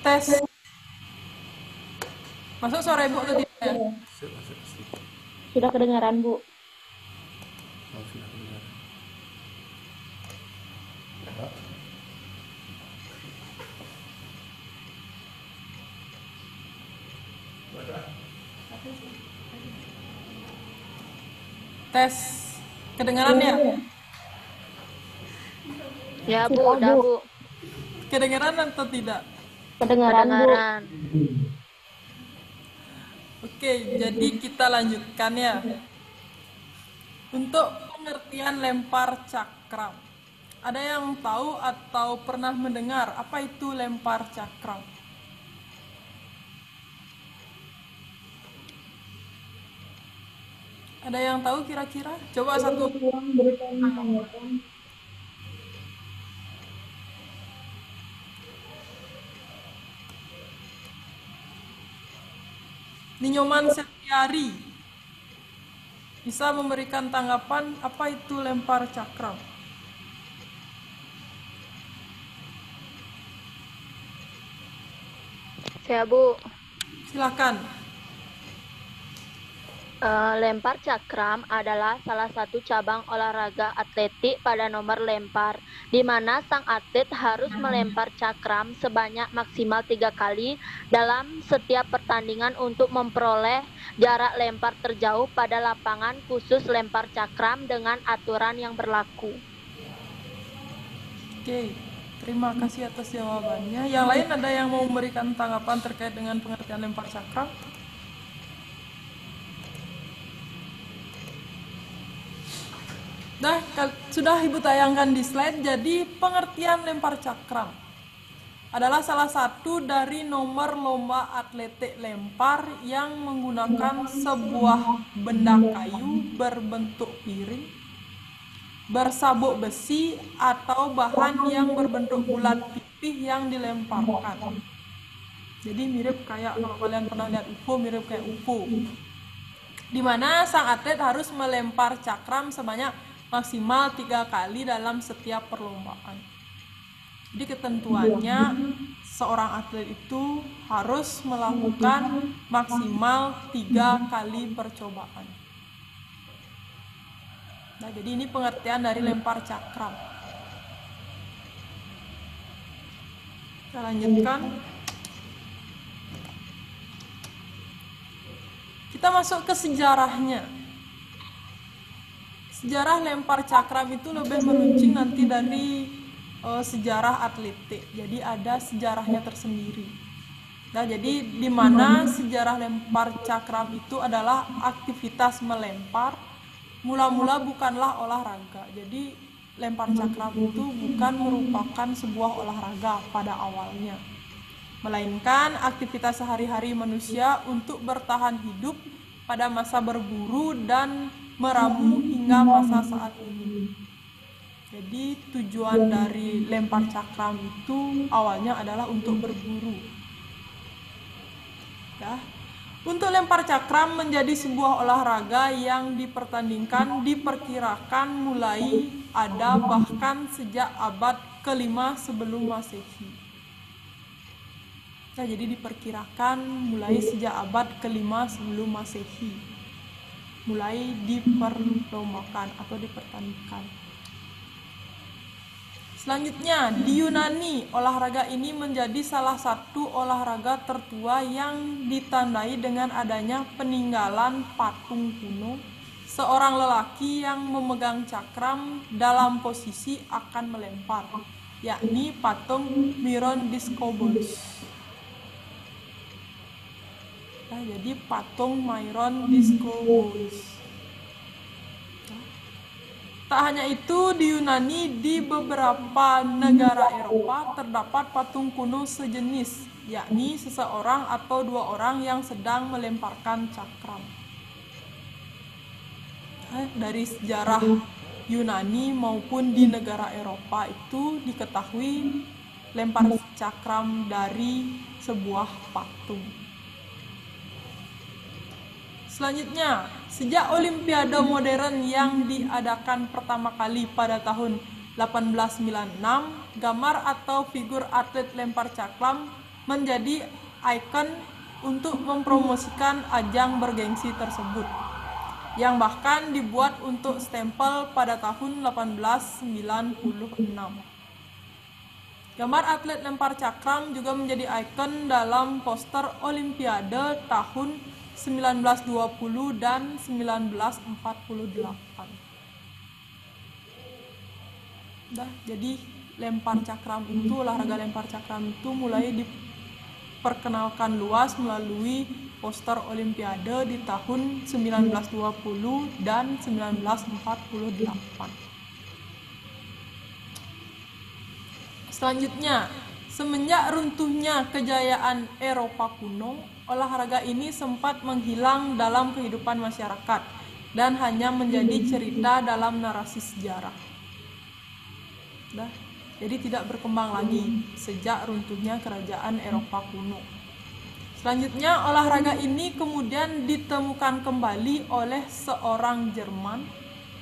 Tes. Masuk suara ibu atau tidak ya? Sudah kedengaran, Bu. Sudah kedengaran. Tes. Kedengaran ya? Ya, Bu, udah, Bu. Kedengaran atau tidak? Kedengaran. Oke, jadi kita lanjutkan ya. Untuk pengertian lempar cakram. Ada yang tahu atau pernah mendengar apa itu lempar cakram? Ada yang tahu kira-kira? Coba satu. Ninyoman Setiari bisa memberikan tanggapan apa itu lempar cakram? Saya, Bu. Silakan. Lempar cakram adalah salah satu cabang olahraga atletik pada nomor lempar, di mana sang atlet harus melempar cakram sebanyak maksimal 3 kali dalam setiap pertandingan untuk memperoleh jarak lempar terjauh pada lapangan khusus lempar cakram dengan aturan yang berlaku. Oke, terima kasih atas jawabannya. Yang lain ada yang mau memberikan tanggapan terkait dengan pengertian lempar cakram? Nah, sudah Ibu tayangkan di slide. Jadi pengertian lempar cakram adalah salah satu dari nomor lomba atletik lempar yang menggunakan sebuah benda kayu berbentuk piring, bersabuk besi, atau bahan yang berbentuk bulat pipih yang dilemparkan. Jadi mirip kayak, kalau kalian pernah lihat UFO, mirip kayak UFO. Di mana sang atlet harus melempar cakram sebanyak maksimal 3 kali dalam setiap perlombaan. Jadi ketentuannya seorang atlet itu harus melakukan maksimal 3 kali percobaan. Nah, jadi ini pengertian dari lempar cakram. Kita lanjutkan. Kita masuk ke sejarahnya. Sejarah lempar cakram itu lebih meruncing nanti dari sejarah atletik. Jadi ada sejarahnya tersendiri. Nah, jadi di mana sejarah lempar cakram itu adalah aktivitas melempar. Mula-mula bukanlah olahraga. Jadi lempar cakram itu bukan merupakan sebuah olahraga pada awalnya, melainkan aktivitas sehari-hari manusia untuk bertahan hidup pada masa berburu dan meramu hingga masa saat ini. Jadi tujuan dari lempar cakram itu awalnya adalah untuk berburu. Ya. Untuk lempar cakram menjadi sebuah olahraga yang dipertandingkan diperkirakan mulai ada bahkan sejak abad ke-5 sebelum Masehi. Nah, jadi diperkirakan mulai sejak abad ke-5 sebelum Masehi. Mulai diperlombakan atau dipertandingkan. Selanjutnya, di Yunani, olahraga ini menjadi salah satu olahraga tertua yang ditandai dengan adanya peninggalan patung kuno seorang lelaki yang memegang cakram dalam posisi akan melempar, yakni patung Myron Discobolus. Nah, jadi patung Myron Discobolus. Tak hanya itu, di Yunani, di beberapa negara Eropa terdapat patung kuno sejenis, yakni seseorang atau dua orang yang sedang melemparkan cakram. Dari sejarah Yunani maupun di negara Eropa itu diketahui lempar cakram dari sebuah patung. Selanjutnya, sejak Olimpiade modern yang diadakan pertama kali pada tahun 1896, gambar atau figur atlet lempar cakram menjadi ikon untuk mempromosikan ajang bergengsi tersebut, yang bahkan dibuat untuk stempel pada tahun 1896. Gambar atlet lempar cakram juga menjadi ikon dalam poster Olimpiade tahun 1920 dan 1948. Jadi olahraga lempar cakram itu mulai diperkenalkan luas melalui poster Olimpiade di tahun 1920 dan 1948. Selanjutnya, semenjak runtuhnya kejayaan Eropa kuno, olahraga ini sempat menghilang dalam kehidupan masyarakat dan hanya menjadi cerita dalam narasi sejarah. Jadi tidak berkembang lagi sejak runtuhnya kerajaan Eropa kuno. Selanjutnya, olahraga ini kemudian ditemukan kembali oleh seorang Jerman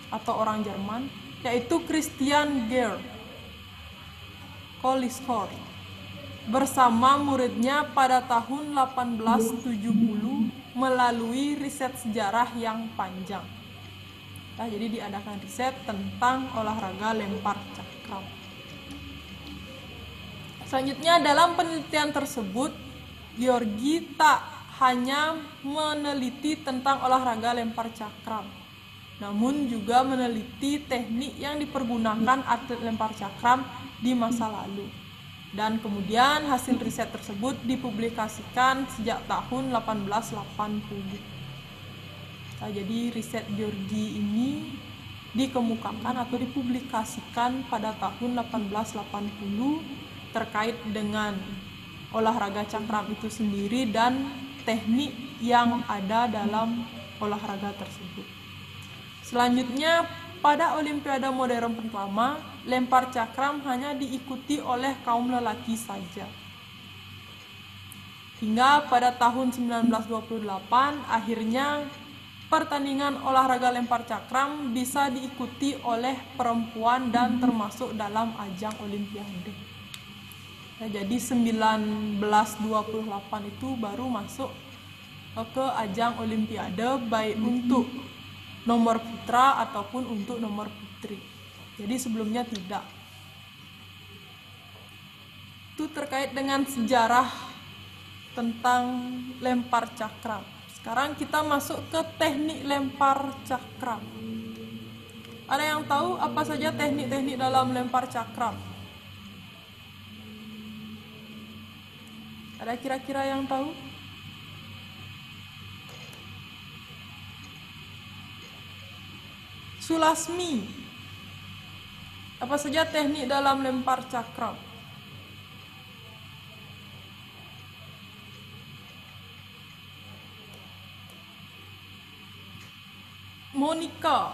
atau orang Jerman, yaitu Christian Kohlskor bersama muridnya pada tahun 1870 melalui riset sejarah yang panjang. Jadi diadakan riset tentang olahraga lempar cakram. Selanjutnya, dalam penelitian tersebut, Georgi tak hanya meneliti tentang olahraga lempar cakram, namun juga meneliti teknik yang dipergunakan atlet lempar cakram di masa lalu. Dan kemudian hasil riset tersebut dipublikasikan sejak tahun 1880. Jadi riset Georgi ini dikemukakan atau dipublikasikan pada tahun 1880 terkait dengan olahraga cakram itu sendiri dan teknik yang ada dalam olahraga tersebut. Selanjutnya, pada Olimpiade modern pertama, lempar cakram hanya diikuti oleh kaum lelaki saja. Hingga pada tahun 1928, akhirnya pertandingan olahraga lempar cakram bisa diikuti oleh perempuan dan termasuk dalam ajang Olimpiade. Jadi 1928 itu baru masuk ke ajang Olimpiade, baik untuk nomor putra ataupun untuk nomor putri. Jadi sebelumnya tidak. Itu terkait dengan sejarah tentang lempar cakram. Sekarang kita masuk ke teknik lempar cakram. Ada yang tahu apa saja teknik-teknik dalam lempar cakram? Ada kira-kira yang tahu? Sulasmi, apa saja teknik dalam lempar cakram? Monica,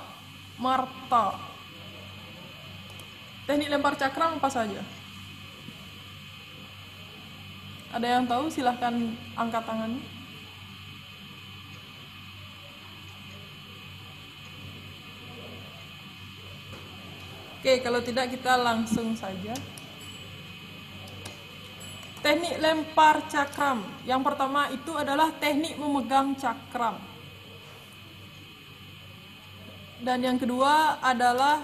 Marta, teknik lempar cakram apa saja? Ada yang tahu? Silahkan angkat tangannya. Oke, kalau tidak kita langsung saja. Teknik lempar cakram. Yang pertama itu adalah teknik memegang cakram. Dan yang kedua adalah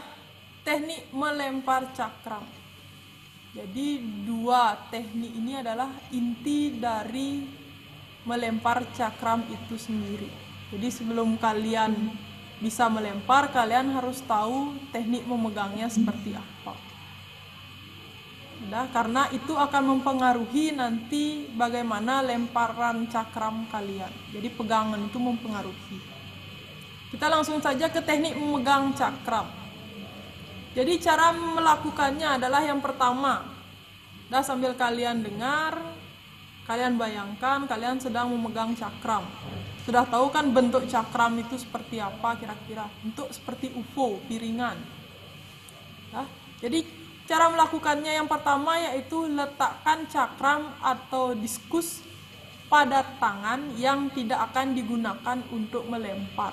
teknik melempar cakram. Jadi dua teknik ini adalah inti dari melempar cakram itu sendiri. Jadi sebelum kalian bisa melempar, kalian harus tahu teknik memegangnya seperti apa. Nah, karena itu akan mempengaruhi nanti bagaimana lemparan cakram kalian. Jadi pegangan itu mempengaruhi. Kita langsung saja ke teknik memegang cakram. Jadi cara melakukannya adalah yang pertama, sambil kalian dengar, kalian bayangkan kalian sedang memegang cakram. Sudah tahu kan bentuk cakram itu seperti apa kira-kira? Bentuk seperti UFO, piringan. Nah, jadi cara melakukannya yang pertama yaitu letakkan cakram atau diskus pada tangan yang tidak akan digunakan untuk melempar.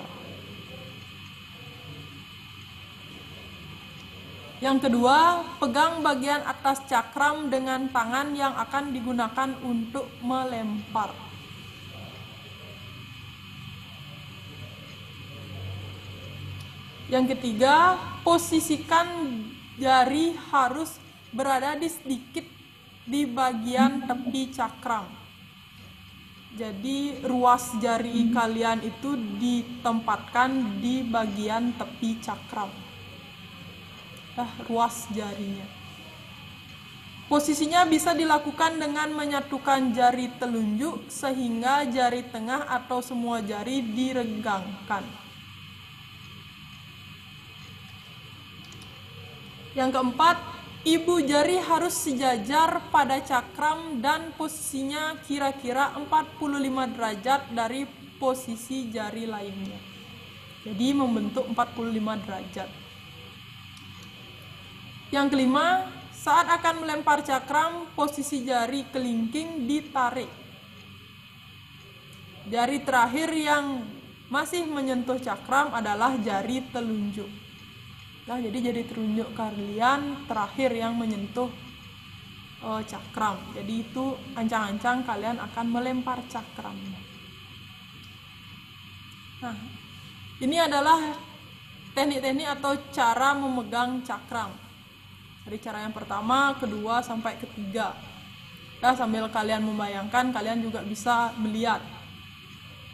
Yang kedua, pegang bagian atas cakram dengan tangan yang akan digunakan untuk melempar. Yang ketiga, posisikan jari harus berada sedikit di bagian tepi cakram. Jadi ruas jari kalian itu ditempatkan di bagian tepi cakram. Ruas jarinya. Posisinya bisa dilakukan dengan menyatukan jari telunjuk sehingga jari tengah atau semua jari diregangkan. Yang keempat, ibu jari harus sejajar pada cakram dan posisinya kira-kira 45 derajat dari posisi jari lainnya. Jadi membentuk 45 derajat. Yang kelima, saat akan melempar cakram, posisi jari kelingking ditarik. Jari terakhir yang masih menyentuh cakram adalah jari telunjuk. Nah, jadi jari telunjuk kalian terakhir yang menyentuh cakram. Jadi itu ancang-ancang kalian akan melempar cakram. Nah, ini adalah teknik-teknik atau cara memegang cakram. Dari cara yang pertama, kedua, sampai ketiga. Nah, sambil kalian membayangkan, kalian juga bisa melihat.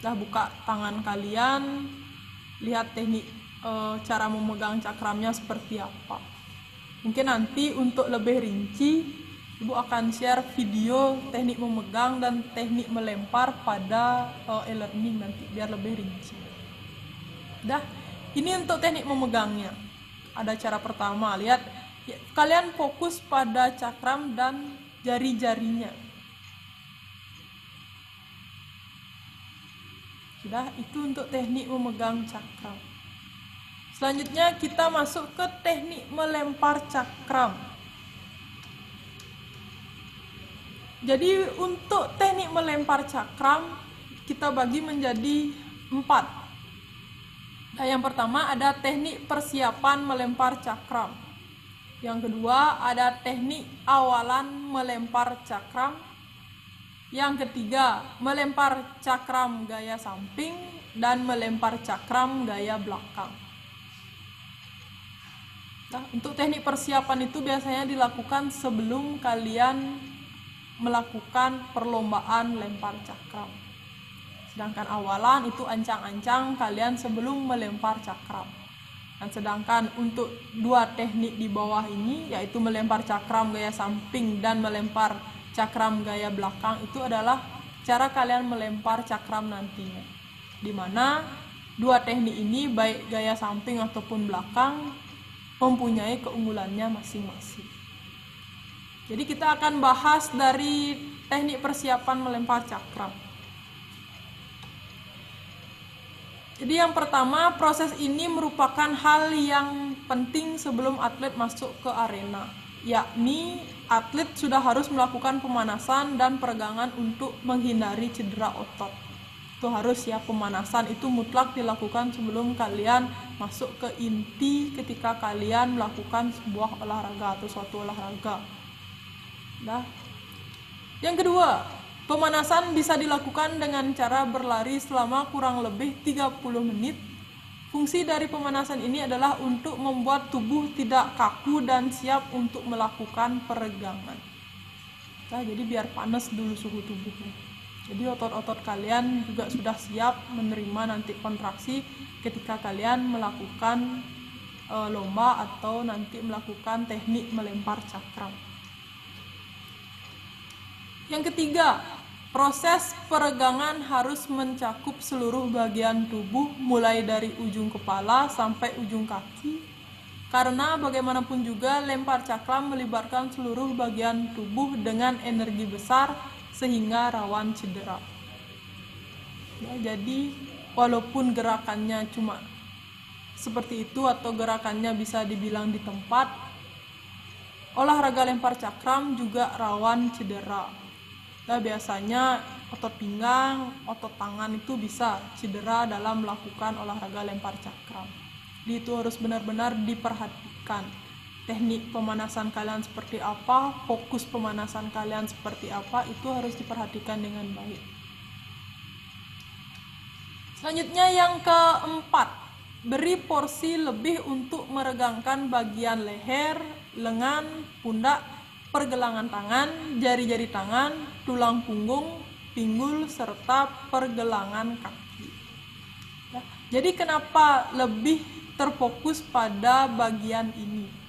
Buka tangan kalian, lihat teknik cara memegang cakramnya seperti apa. Mungkin nanti untuk lebih rinci, Ibu akan share video teknik memegang dan teknik melempar pada e-learning nanti, biar lebih rinci. Ini untuk teknik memegangnya. Ada cara pertama, lihat. Kalian fokus pada cakram dan jari-jarinya. Sudah, itu untuk teknik memegang cakram. Selanjutnya kita masuk ke teknik melempar cakram. Jadi untuk teknik melempar cakram kita bagi menjadi 4. Yang pertama ada teknik persiapan melempar cakram. Yang kedua ada teknik awalan melempar cakram. Yang ketiga melempar cakram gaya samping dan melempar cakram gaya belakang. Untuk teknik persiapan itu biasanya dilakukan sebelum kalian melakukan perlombaan lempar cakram. Sedangkan awalan itu ancang-ancang kalian sebelum melempar cakram. Dan sedangkan untuk dua teknik di bawah ini, yaitu melempar cakram gaya samping dan melempar cakram gaya belakang, itu adalah cara kalian melempar cakram nantinya. Dimana dua teknik ini, baik gaya samping ataupun belakang, mempunyai keunggulannya masing-masing. Jadi kita akan bahas dari teknik persiapan melempar cakram. Jadi yang pertama, proses ini merupakan hal yang penting sebelum atlet masuk ke arena, yakni atlet sudah harus melakukan pemanasan dan peregangan untuk menghindari cedera otot. Itu harus ya, pemanasan itu mutlak dilakukan sebelum kalian masuk ke inti ketika kalian melakukan sebuah olahraga atau suatu olahraga. Nah, yang kedua, pemanasan bisa dilakukan dengan cara berlari selama kurang lebih 30 menit. Fungsi dari pemanasan ini adalah untuk membuat tubuh tidak kaku dan siap untuk melakukan peregangan. Nah, jadi biar panas dulu suhu tubuhnya. Jadi otot-otot kalian juga sudah siap menerima nanti kontraksi ketika kalian melakukan lomba atau nanti melakukan teknik melempar cakram. Yang ketiga, proses peregangan harus mencakup seluruh bagian tubuh mulai dari ujung kepala sampai ujung kaki. Karena bagaimanapun juga lempar cakram melibatkan seluruh bagian tubuh dengan energi besar sehingga rawan cedera. Ya, jadi walaupun gerakannya cuma seperti itu atau gerakannya bisa dibilang di tempat, olahraga lempar cakram juga rawan cedera. Nah, biasanya otot pinggang, otot tangan itu bisa cedera dalam melakukan olahraga lempar cakram. Jadi itu harus benar-benar diperhatikan. Teknik pemanasan kalian seperti apa, fokus pemanasan kalian seperti apa, itu harus diperhatikan dengan baik. Selanjutnya yang keempat, beri porsi lebih untuk meregangkan bagian leher, lengan, pundak, pergelangan tangan, jari-jari tangan, tulang punggung, pinggul, serta pergelangan kaki. Ya, jadi kenapa lebih terfokus pada bagian ini?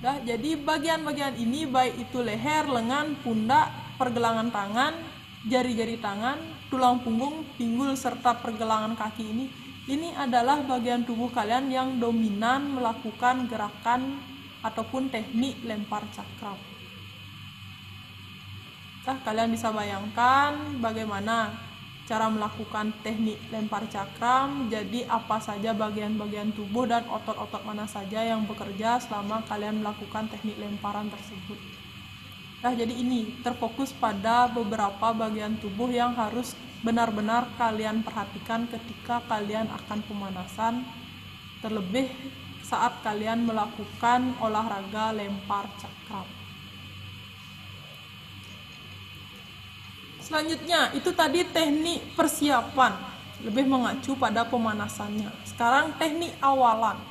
Nah, jadi bagian-bagian ini baik itu leher, lengan, pundak, pergelangan tangan, jari-jari tangan, tulang punggung, pinggul, serta pergelangan kaki ini adalah bagian tubuh kalian yang dominan melakukan gerakan ataupun teknik lempar cakram. Nah, kalian bisa bayangkan bagaimana cara melakukan teknik lempar cakram. Jadi apa saja bagian-bagian tubuh dan otot-otot mana saja yang bekerja selama kalian melakukan teknik lemparan tersebut. Nah, jadi ini terfokus pada beberapa bagian tubuh yang harus benar-benar kalian perhatikan ketika kalian akan pemanasan, terlebih saat kalian melakukan olahraga lempar cakram. Selanjutnya, itu tadi teknik persiapan, lebih mengacu pada pemanasannya. Sekarang teknik awalan.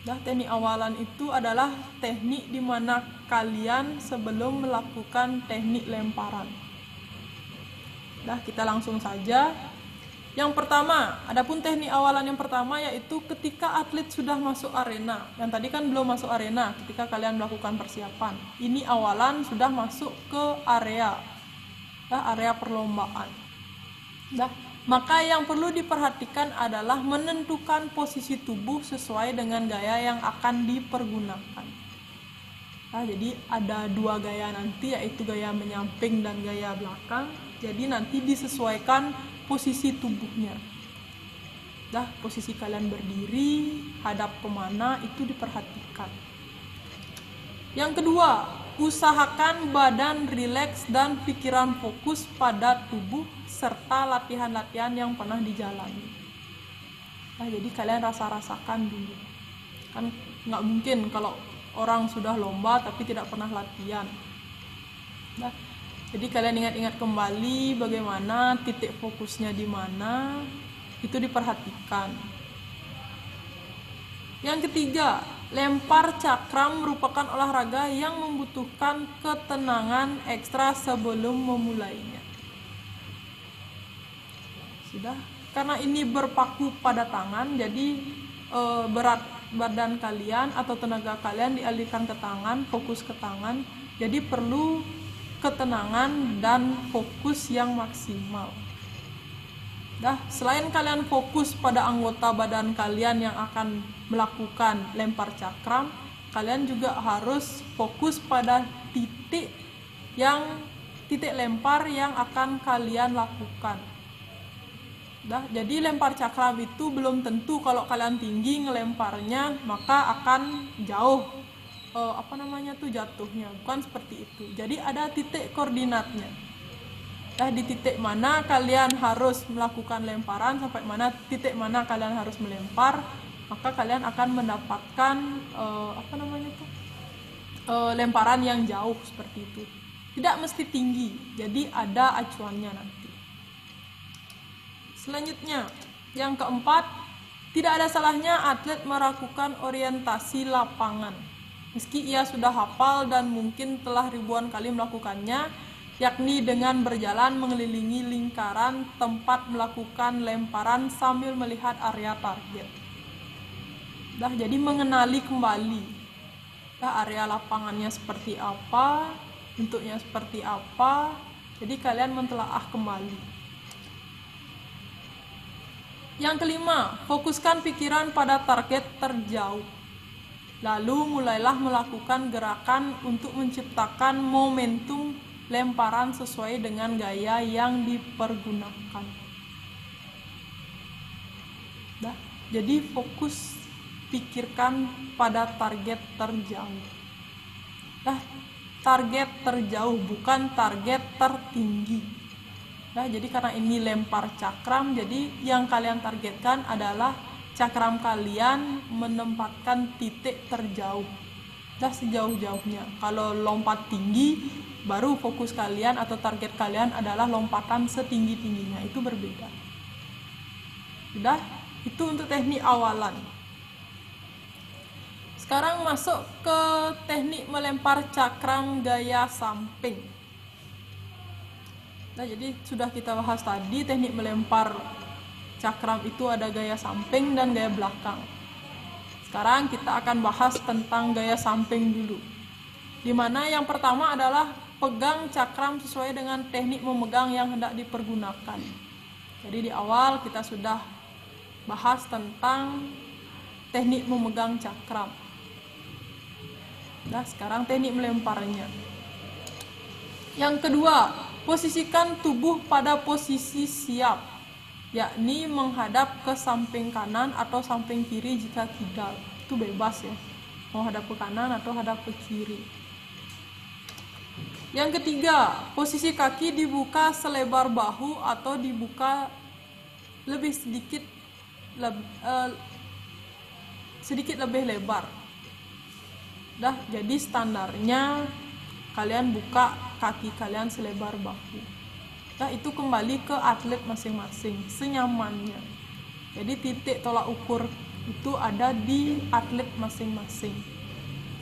Nah, teknik awalan itu adalah teknik di mana kalian sebelum melakukan teknik lemparan. Nah, kita langsung saja. Yang pertama, adapun teknik awalan yang pertama yaitu ketika atlet sudah masuk arena. Yang tadi kan belum masuk arena ketika kalian melakukan persiapan. Ini awalan sudah masuk ke area perlombaan. Nah, maka yang perlu diperhatikan adalah menentukan posisi tubuh sesuai dengan gaya yang akan dipergunakan. Nah, jadi ada dua gaya nanti, yaitu gaya menyamping dan gaya belakang. Jadi nanti disesuaikan posisi tubuhnya. Nah, posisi kalian berdiri, hadap kemana, itu diperhatikan. Yang kedua, usahakan badan rileks dan pikiran fokus pada tubuh serta latihan-latihan yang pernah dijalani. Nah, jadi kalian rasa-rasakan dulu. Kan nggak mungkin kalau orang sudah lomba tapi tidak pernah latihan. Nah, jadi kalian ingat-ingat kembali bagaimana titik fokusnya di mana, itu diperhatikan. Yang ketiga, lempar cakram merupakan olahraga yang membutuhkan ketenangan ekstra sebelum memulainya. Sudah, karena ini berpaku pada tangan, jadi berat badan kalian atau tenaga kalian dialihkan ke tangan, fokus ke tangan. Jadi perlu ketenangan dan fokus yang maksimal. Nah, selain kalian fokus pada anggota badan kalian yang akan melakukan lempar cakram, kalian juga harus fokus pada titik lempar yang akan kalian lakukan. Nah, jadi lempar cakram itu belum tentu kalau kalian tinggi ngelemparnya maka akan jauh jatuhnya, bukan seperti itu. Jadi ada titik koordinatnya. Di titik mana kalian harus melakukan lemparan, sampai titik mana kalian harus melempar, maka kalian akan mendapatkan lemparan yang jauh seperti itu. Tidak mesti tinggi, jadi ada acuannya nanti. Selanjutnya, yang keempat, tidak ada salahnya atlet melakukan orientasi lapangan. Meski ia sudah hafal dan mungkin telah ribuan kali melakukannya, yakni dengan berjalan mengelilingi lingkaran tempat melakukan lemparan sambil melihat area target. Jadi mengenali kembali area lapangannya seperti apa, bentuknya seperti apa, jadi kalian mentelaah kembali. Yang kelima, fokuskan pikiran pada target terjauh. Lalu mulailah melakukan gerakan untuk menciptakan momentum lemparan sesuai dengan gaya yang dipergunakan. Jadi fokus pikirkan pada target terjauh. Target terjauh, bukan target tertinggi. Jadi karena ini lempar cakram, jadi yang kalian targetkan adalah cakram kalian menempatkan titik terjauh. Sejauh-jauhnya. Kalau lompat tinggi, baru fokus kalian atau target kalian adalah lompatan setinggi-tingginya. Itu berbeda. Itu untuk teknik awalan. Sekarang masuk ke teknik melempar cakram gaya samping. Jadi sudah kita bahas tadi, teknik melempar cakram itu ada gaya samping dan gaya belakang. Sekarang kita akan bahas tentang gaya samping dulu. Dimana yang pertama adalah pegang cakram sesuai dengan teknik memegang yang hendak dipergunakan. Jadi di awal kita sudah bahas tentang teknik memegang cakram. Sekarang teknik melemparnya. Yang kedua, posisikan tubuh pada posisi siap, yakni menghadap ke samping kanan atau samping kiri jika kidal. Itu bebas ya, mau hadap ke kanan atau hadap ke kiri. Yang ketiga, posisi kaki dibuka selebar bahu atau dibuka lebih sedikit lebih lebar. Jadi standarnya kalian buka kaki kalian selebar bahu. Itu kembali ke atlet masing-masing, senyamannya. Jadi titik tolak ukur itu ada di atlet masing-masing.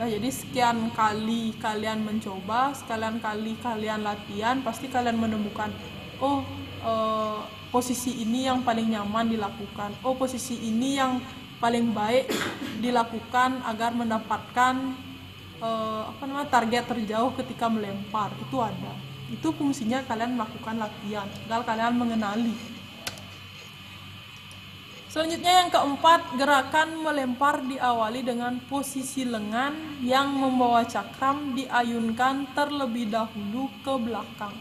Jadi sekian kali kalian mencoba, sekian kali kalian latihan, pasti kalian menemukan, posisi ini yang paling nyaman dilakukan. Posisi ini yang paling baik dilakukan agar mendapatkan target terjauh ketika melempar. Itu ada. Itu fungsinya kalian melakukan latihan, tinggal kalian mengenali. Selanjutnya yang keempat, gerakan melempar diawali dengan posisi lengan yang membawa cakram diayunkan terlebih dahulu ke belakang.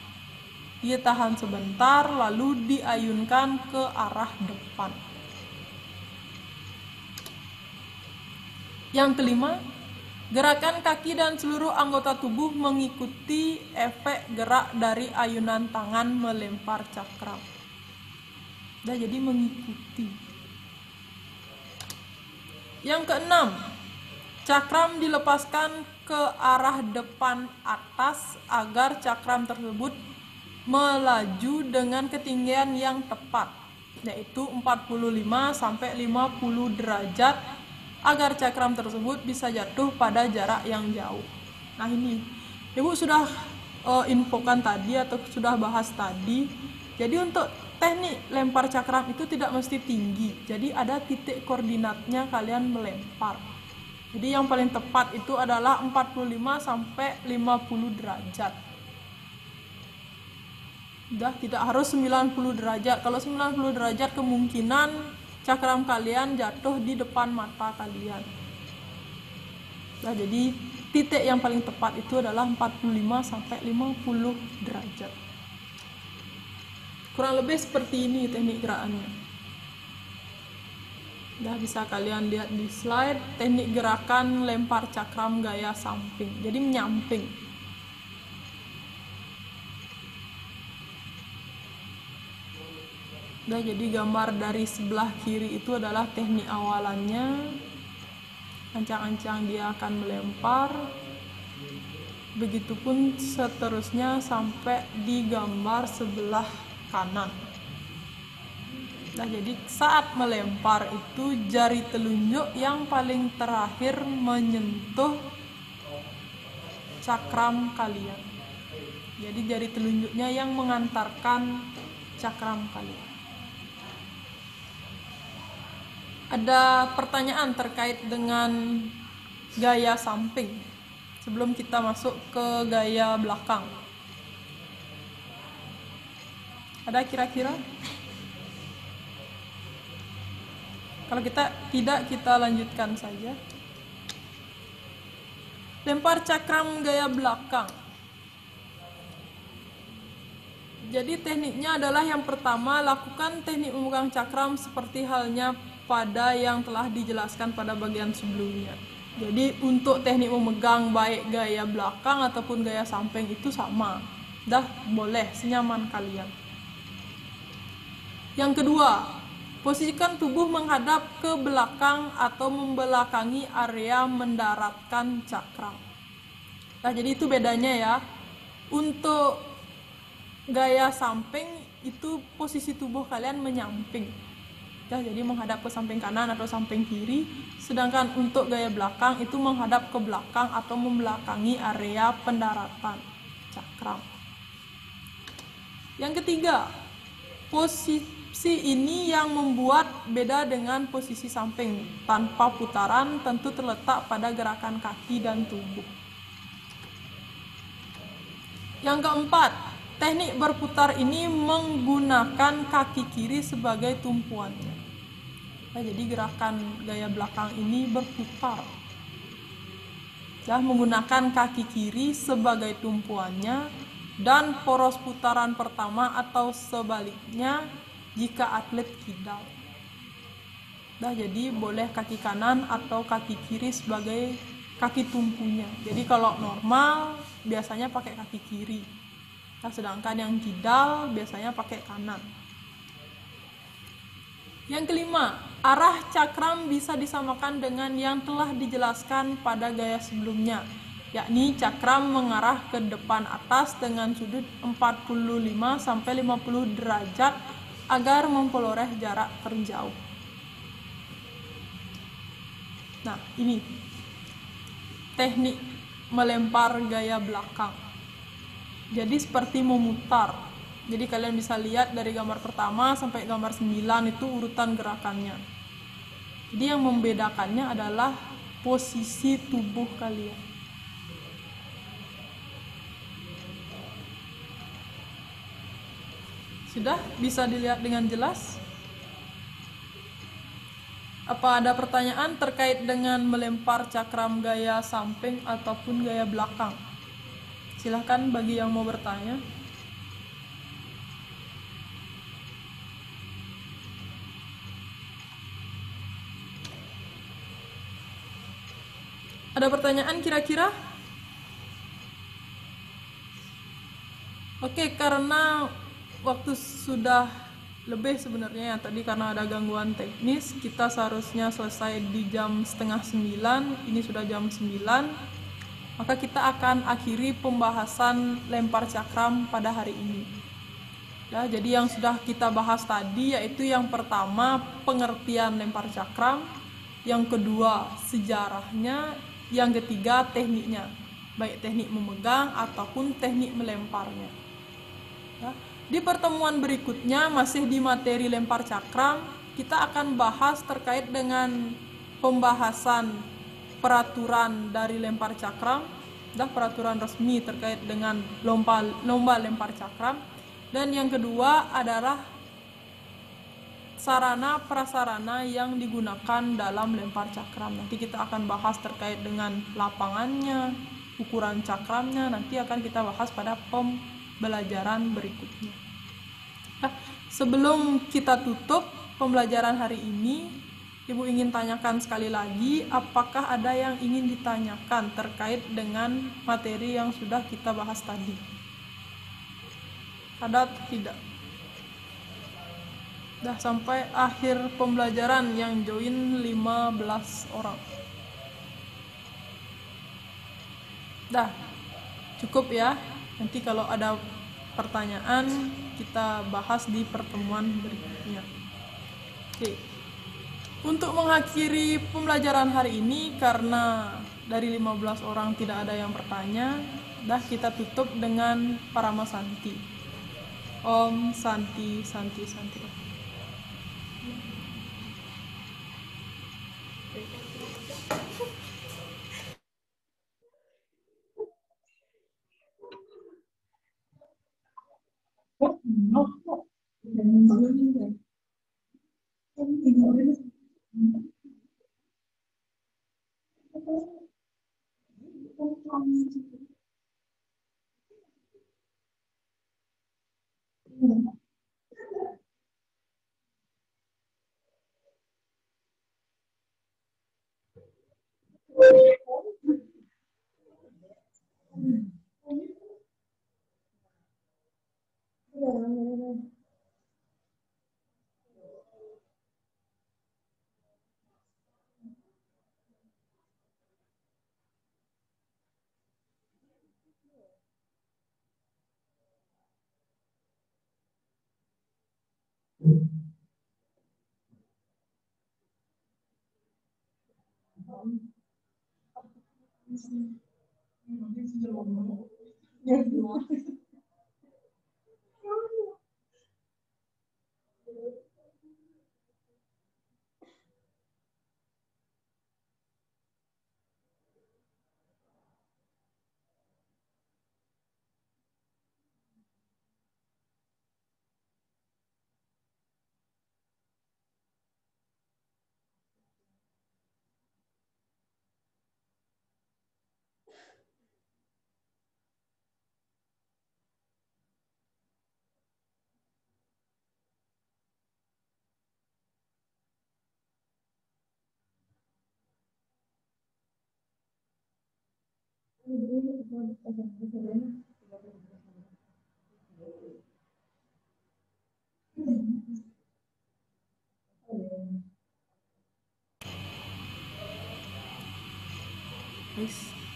Ditahan sebentar lalu diayunkan ke arah depan. Yang kelima, gerakan kaki dan seluruh anggota tubuh mengikuti efek gerak dari ayunan tangan melempar cakram. Jadi mengikuti. Yang keenam, cakram dilepaskan ke arah depan atas agar cakram tersebut melaju dengan ketinggian yang tepat, yaitu 45-50 derajat, agar cakram tersebut bisa jatuh pada jarak yang jauh. Ini Ibu sudah infokan tadi atau sudah bahas tadi. Jadi untuk teknik lempar cakram itu tidak mesti tinggi. Jadi ada titik koordinatnya kalian melempar. Jadi yang paling tepat itu adalah 45-50 derajat. Tidak harus 90 derajat. Kalau 90 derajat kemungkinan cakram kalian jatuh di depan mata kalian. Jadi titik yang paling tepat itu adalah 45-50 derajat. Kurang lebih seperti ini teknik gerakannya. Bisa kalian lihat di slide, teknik gerakan lempar cakram gaya samping. Jadi menyamping. Nah, jadi gambar dari sebelah kiri itu adalah teknik awalannya. Ancang-ancang dia akan melempar. Begitupun seterusnya sampai di gambar sebelah kanan. Nah, jadi saat melempar itu jari telunjuk yang paling terakhir menyentuh cakram kalian. Jadi jari telunjuknya yang mengantarkan cakram kalian. Ada pertanyaan terkait dengan gaya samping sebelum kita masuk ke gaya belakang. Ada kira-kira? Kalau tidak, kita lanjutkan saja. Lempar cakram gaya belakang. Jadi tekniknya adalah yang pertama, lakukan teknik memegang cakram seperti halnya pada yang telah dijelaskan pada bagian sebelumnya. Jadi untuk teknik memegang baik gaya belakang ataupun gaya samping itu sama. Dah boleh senyaman kalian. Yang kedua, posisikan tubuh menghadap ke belakang atau membelakangi area mendaratkan cakram. Nah, jadi itu bedanya ya. Untuk gaya samping itu posisi tubuh kalian menyamping. Nah, jadi menghadap ke samping kanan atau samping kiri. Sedangkan untuk gaya belakang itu menghadap ke belakang atau membelakangi area pendaratan cakram. Yang ketiga, posisi ini yang membuat beda dengan posisi samping. Tanpa putaran tentu terletak pada gerakan kaki dan tubuh. Yang keempat, teknik berputar ini menggunakan kaki kiri sebagai tumpuannya. Nah, jadi gerakan gaya belakang ini berputar. Menggunakan kaki kiri sebagai tumpuannya dan poros putaran pertama atau sebaliknya jika atlet kidal. Nah, jadi boleh kaki kanan atau kaki kiri sebagai kaki tumpunya. Jadi kalau normal biasanya pakai kaki kiri. Nah, sedangkan yang kidal biasanya pakai kanan. Yang kelima, arah cakram bisa disamakan dengan yang telah dijelaskan pada gaya sebelumnya, yakni cakram mengarah ke depan atas dengan sudut 45-50 derajat agar memperoleh jarak terjauh. Nah, ini teknik melempar gaya belakang. Jadi seperti memutar. Jadi kalian bisa lihat dari gambar pertama sampai gambar 9 itu urutan gerakannya. Jadi yang membedakannya adalah posisi tubuh kalian. Sudah bisa dilihat dengan jelas? Apa ada pertanyaan terkait dengan melempar cakram gaya samping ataupun gaya belakang? Silahkan bagi yang mau bertanya. Ada pertanyaan kira-kira? Oke, karena waktu sudah lebih sebenarnya ya, tadi karena ada gangguan teknis, kita seharusnya selesai di jam 8:30, ini sudah jam 9, maka kita akan akhiri pembahasan lempar cakram pada hari ini. Ya, jadi yang sudah kita bahas tadi yaitu yang pertama pengertian lempar cakram, yang kedua sejarahnya, yang ketiga tekniknya, baik teknik memegang ataupun teknik melemparnya. Ya. Di pertemuan berikutnya masih di materi lempar cakram, kita akan bahas terkait dengan pembahasan peraturan dari lempar cakram dan peraturan resmi terkait dengan lomba lempar cakram. Dan yang kedua adalah sarana prasarana yang digunakan dalam lempar cakram. Nanti kita akan bahas terkait dengan lapangannya, ukuran cakramnya, nanti akan kita bahas pada pembelajaran berikutnya. Nah, sebelum kita tutup pembelajaran hari ini, Ibu ingin tanyakan sekali lagi, apakah ada yang ingin ditanyakan terkait dengan materi yang sudah kita bahas tadi? Ada atau tidak? Dah sampai akhir pembelajaran yang join 15 orang. Dah, cukup ya. Nanti kalau ada pertanyaan kita bahas di pertemuan berikutnya. Oke. Untuk mengakhiri pembelajaran hari ini karena dari 15 orang tidak ada yang bertanya, dah kita tutup dengan Parama Santi. Om Santi Santi Santi.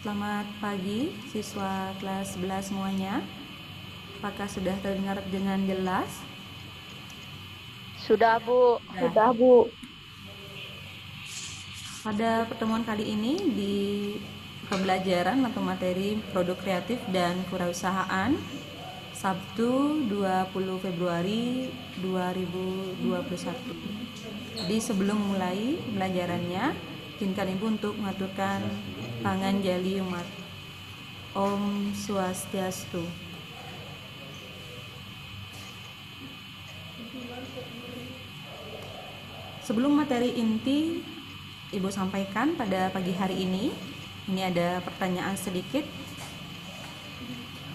Selamat pagi siswa kelas 11 semuanya. Apakah sudah terdengar dengan jelas? Sudah, Bu. Sudah. Bu. Pada pertemuan kali ini di pembelajaran atau materi produk kreatif dan kewirausahaan Sabtu 20 Februari 2021. Jadi sebelum mulai pembelajarannya, izinkan Ibu untuk mengaturkan pangan jali umat. Om Swastiastu. Sebelum materi inti Ibu sampaikan pada pagi hari ini ada pertanyaan sedikit.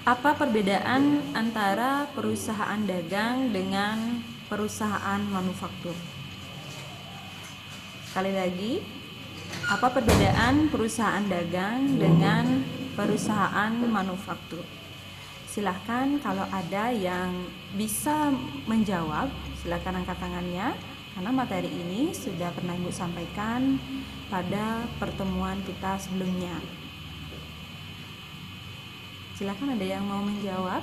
Apa perbedaan antara perusahaan dagang dengan perusahaan manufaktur? Sekali lagi, apa perbedaan perusahaan dagang dengan perusahaan manufaktur? Silahkan kalau ada yang bisa menjawab, silahkan angkat tangannya. Karena materi ini sudah pernah Ibu sampaikan pada pertemuan kita sebelumnya. Silakan ada yang mau menjawab.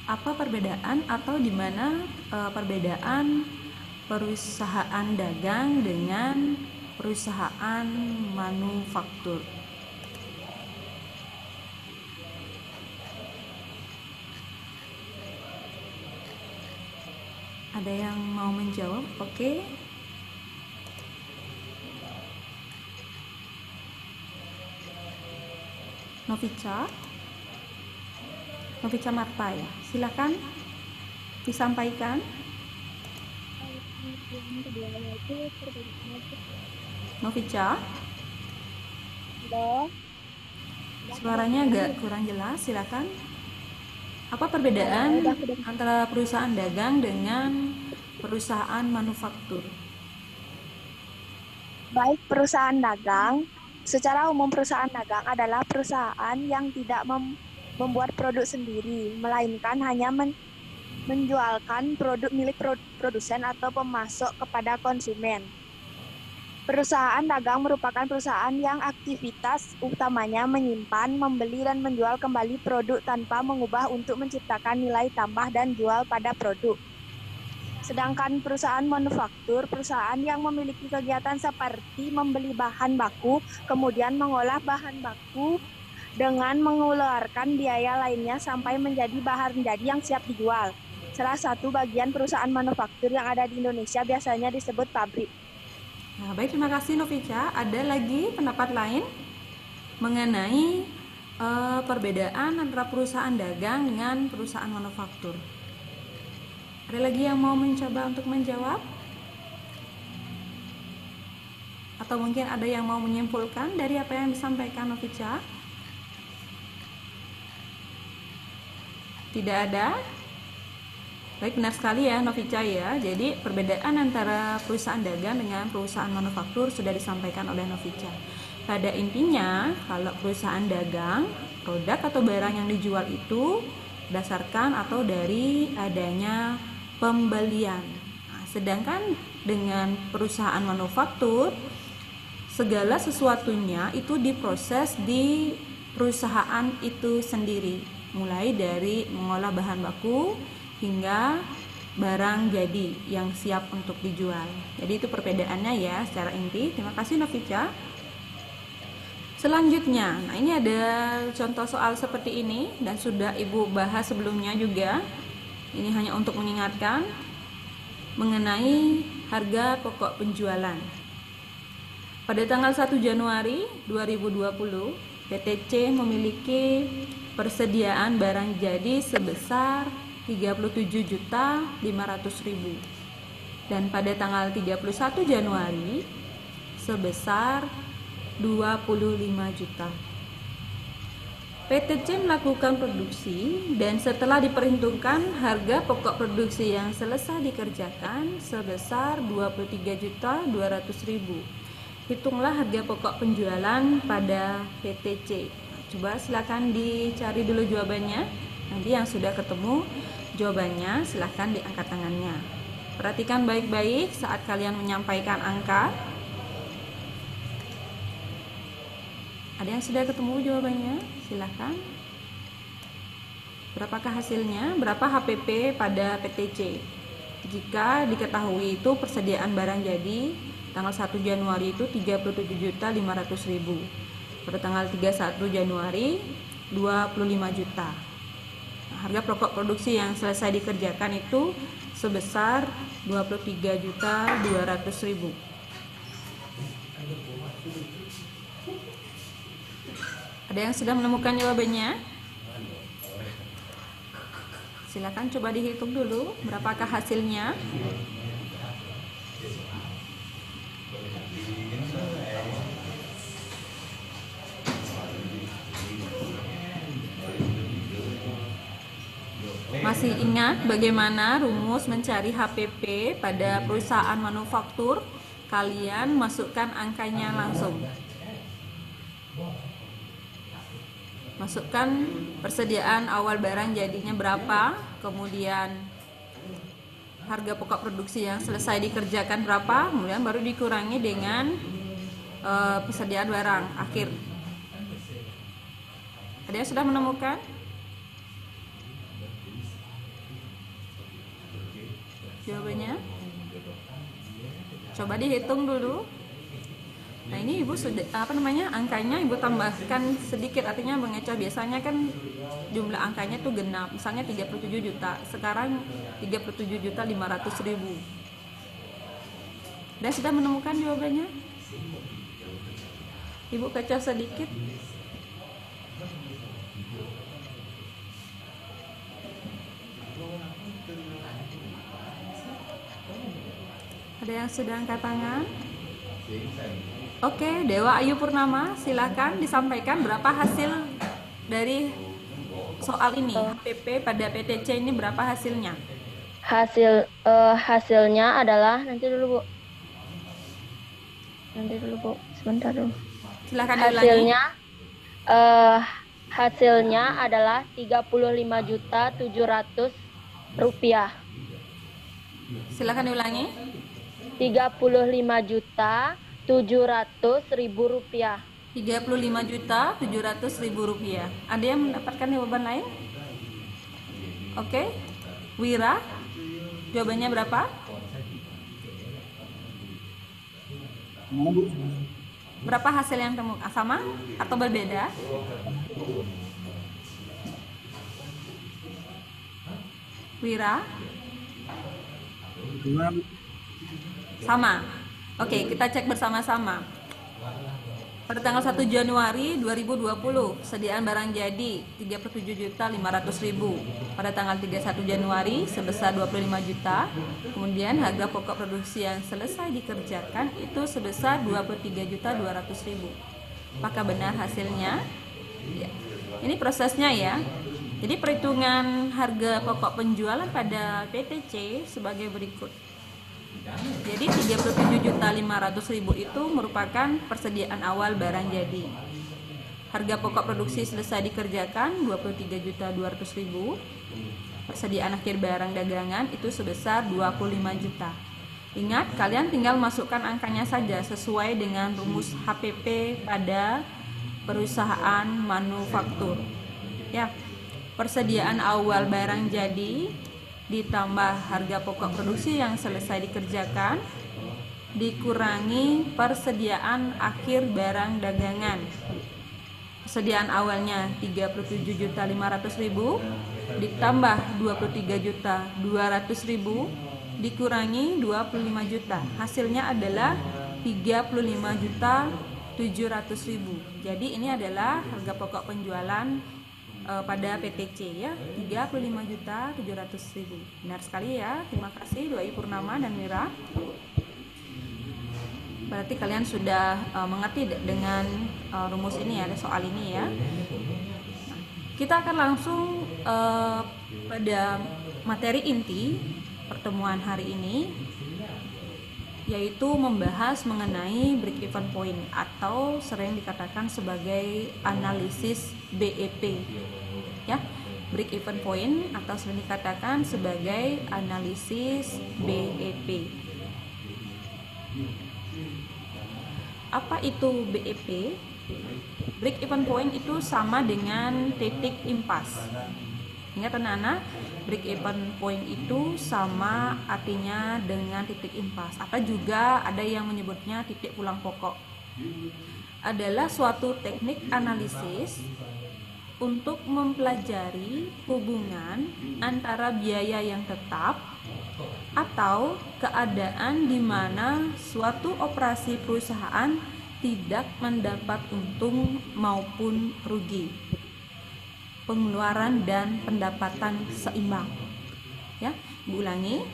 Apa perbedaan atau di mana perbedaan perusahaan dagang dengan perusahaan manufaktur? Ada yang mau menjawab? Oke. Novica Marta ya. Silakan disampaikan. Novica? Halo. Suaranya agak kurang jelas, silakan. Apa perbedaan antara perusahaan dagang dengan perusahaan manufaktur? Baik, perusahaan dagang. Secara umum perusahaan dagang adalah perusahaan yang tidak membuat produk sendiri, melainkan hanya menjualkan produk milik produsen atau pemasok kepada konsumen. Perusahaan dagang merupakan perusahaan yang aktivitas utamanya menyimpan, membeli, dan menjual kembali produk tanpa mengubah untuk menciptakan nilai tambah dan jual pada produk. Sedangkan perusahaan manufaktur, perusahaan yang memiliki kegiatan seperti membeli bahan baku, kemudian mengolah bahan baku dengan mengeluarkan biaya lainnya sampai menjadi bahan jadi yang siap dijual. Salah satu bagian perusahaan manufaktur yang ada di Indonesia biasanya disebut pabrik. Nah, baik, terima kasih Novica. Ada lagi pendapat lain mengenai perbedaan antara perusahaan dagang dengan perusahaan manufaktur? Ada lagi yang mau mencoba untuk menjawab? Atau mungkin ada yang mau menyimpulkan dari apa yang disampaikan Novica? Tidak ada? Baik, benar sekali ya Novica ya. Jadi perbedaan antara perusahaan dagang dengan perusahaan manufaktur sudah disampaikan oleh Novica. Pada intinya, kalau perusahaan dagang, produk atau barang yang dijual itu berdasarkan atau dari adanya pembelian. Nah, sedangkan dengan perusahaan manufaktur, segala sesuatunya itu diproses di perusahaan itu sendiri, mulai dari mengolah bahan baku hingga barang jadi yang siap untuk dijual. Jadi itu perbedaannya ya secara inti. Terima kasih Novica. Selanjutnya, nah ini ada contoh soal seperti ini dan sudah Ibu bahas sebelumnya juga. Ini hanya untuk mengingatkan mengenai harga pokok penjualan. Pada tanggal 1 Januari 2020, PTC memiliki persediaan barang jadi sebesar 37.500.000 dan pada tanggal 31 Januari sebesar 25 juta. PTC melakukan produksi dan setelah diperhitungkan harga pokok produksi yang selesai dikerjakan sebesar 23.200.000. Hitunglah harga pokok penjualan pada PTC. Coba silakan dicari dulu jawabannya. Nanti yang sudah ketemu jawabannya silahkan diangkat tangannya. Perhatikan baik-baik saat kalian menyampaikan angka. Ada yang sudah ketemu jawabannya? Silahkan. Berapakah hasilnya? Berapa HPP pada PTC? Jika diketahui itu persediaan barang jadi tanggal 1 Januari itu 37.500.000. Pada tanggal 31 Januari 25 juta. Harga pokok produksi yang selesai dikerjakan itu sebesar 23.200.000. Ada yang sudah menemukan jawabannya? Silakan coba dihitung dulu berapakah hasilnya. Masih ingat bagaimana rumus mencari HPP pada perusahaan manufaktur? Kalian masukkan angkanya langsung. Masukkan persediaan awal barang jadinya berapa, kemudian harga pokok produksi yang selesai dikerjakan berapa, kemudian baru dikurangi dengan persediaan barang akhir. Ada yang sudah menemukan? Jawabannya? Coba dihitung dulu. Nah, ini Ibu sudah angkanya Ibu tambahkan sedikit, artinya mengecoh. Biasanya kan jumlah angkanya tuh genap. Misalnya 37 juta, sekarang 37.500.000. Dan sudah menemukan jawabannya? Ibu kacau sedikit. Ada yang sudah angkat tangan? Oke, Dewa Ayu Purnama, silakan disampaikan berapa hasil dari soal ini. HPP pada PTC ini berapa hasilnya? Hasilnya adalah nanti dulu Bu, sebentar dulu. Silakan diulangi. Hasilnya adalah 35.700.000 rupiah. Silakan diulangi. 35.700.000 rupiah. 35.700.000 rupiah. Ada yang mendapatkan jawaban lain? Oke. Wira, jawabannya berapa? Berapa hasil yang temu? Sama atau berbeda? Wira? Sama. Oke, kita cek bersama-sama. Pada tanggal 1 Januari 2020, sediaan barang jadi 37.500.000. Pada tanggal 31 Januari sebesar 25 juta. Kemudian harga pokok produksi yang selesai dikerjakan itu sebesar 23.200.000. Apakah benar hasilnya? Ya. Ini prosesnya ya. Jadi perhitungan harga pokok penjualan pada PTC sebagai berikut. Jadi 37.500.000 itu merupakan persediaan awal barang jadi. Harga pokok produksi selesai dikerjakan 23.200.000. Persediaan akhir barang dagangan itu sebesar 25 juta. Ingat, kalian tinggal masukkan angkanya saja sesuai dengan rumus HPP pada perusahaan manufaktur. Ya. Persediaan awal barang jadi ditambah harga pokok produksi yang selesai dikerjakan dikurangi persediaan akhir barang dagangan. Persediaan awalnya 37.500.000 ditambah 23.200.000 dikurangi 25 juta. Hasilnya adalah 35.700.000. Jadi ini adalah harga pokok penjualan pada PTC ya, 35.700.000. Benar sekali ya. Terima kasih Doi Purnama dan Mira. Berarti kalian sudah mengerti dengan rumus ini ya, soal ini ya. Nah, kita akan langsung pada materi inti pertemuan hari ini, yaitu membahas mengenai break even point atau sering dikatakan sebagai analisis BEP. Ya, break even point atau sering dikatakan sebagai analisis BEP. Apa itu BEP? Break even point itu sama dengan titik impas. Ingat anak-anak, break even point itu sama artinya dengan titik impas, atau juga ada yang menyebutnya titik pulang pokok. Adalah suatu teknik analisis untuk mempelajari hubungan antara biaya yang tetap atau keadaan di mana suatu operasi perusahaan tidak mendapat untung maupun rugi, pengeluaran dan pendapatan seimbang. Ya, ulangi.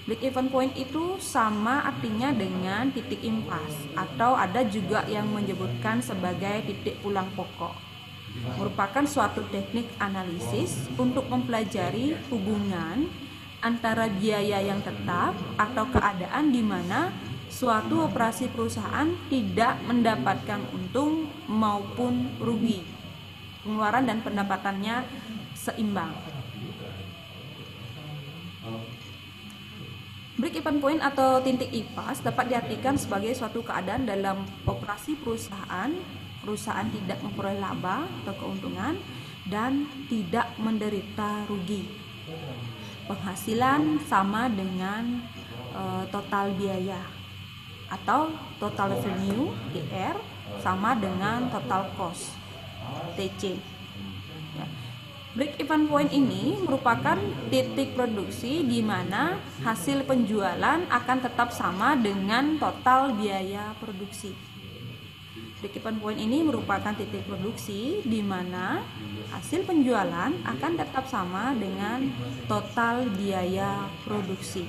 Break even point itu sama artinya dengan titik impas, atau ada juga yang menyebutkan sebagai titik pulang pokok. Merupakan suatu teknik analisis untuk mempelajari hubungan antara biaya yang tetap atau keadaan di mana suatu operasi perusahaan tidak mendapatkan untung maupun rugi, pengeluaran dan pendapatannya seimbang. Break even point atau titik impas dapat diartikan sebagai suatu keadaan dalam operasi perusahaan tidak memperoleh laba atau keuntungan dan tidak menderita rugi. Penghasilan sama dengan total biaya, atau total revenue TR sama dengan total cost TC. Ya. Break even point ini merupakan titik produksi di mana hasil penjualan akan tetap sama dengan total biaya produksi. Break even point ini merupakan titik produksi di mana hasil penjualan akan tetap sama dengan total biaya produksi.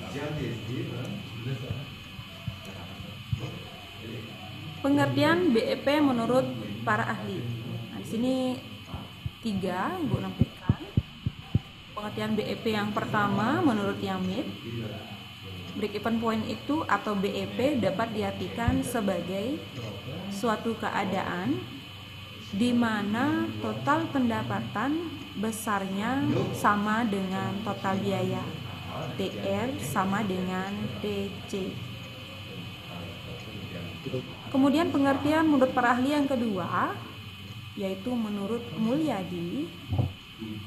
Pengertian BEP menurut para ahli. Nah, di sini 3 Ibu nampilkan. Pengertian BEP yang pertama menurut Yamit, break even point itu atau BEP dapat diartikan sebagai suatu keadaan di mana total pendapatan besarnya sama dengan total biaya. TR sama dengan TC. Kemudian pengertian menurut para ahli yang kedua, yaitu menurut Mulyadi,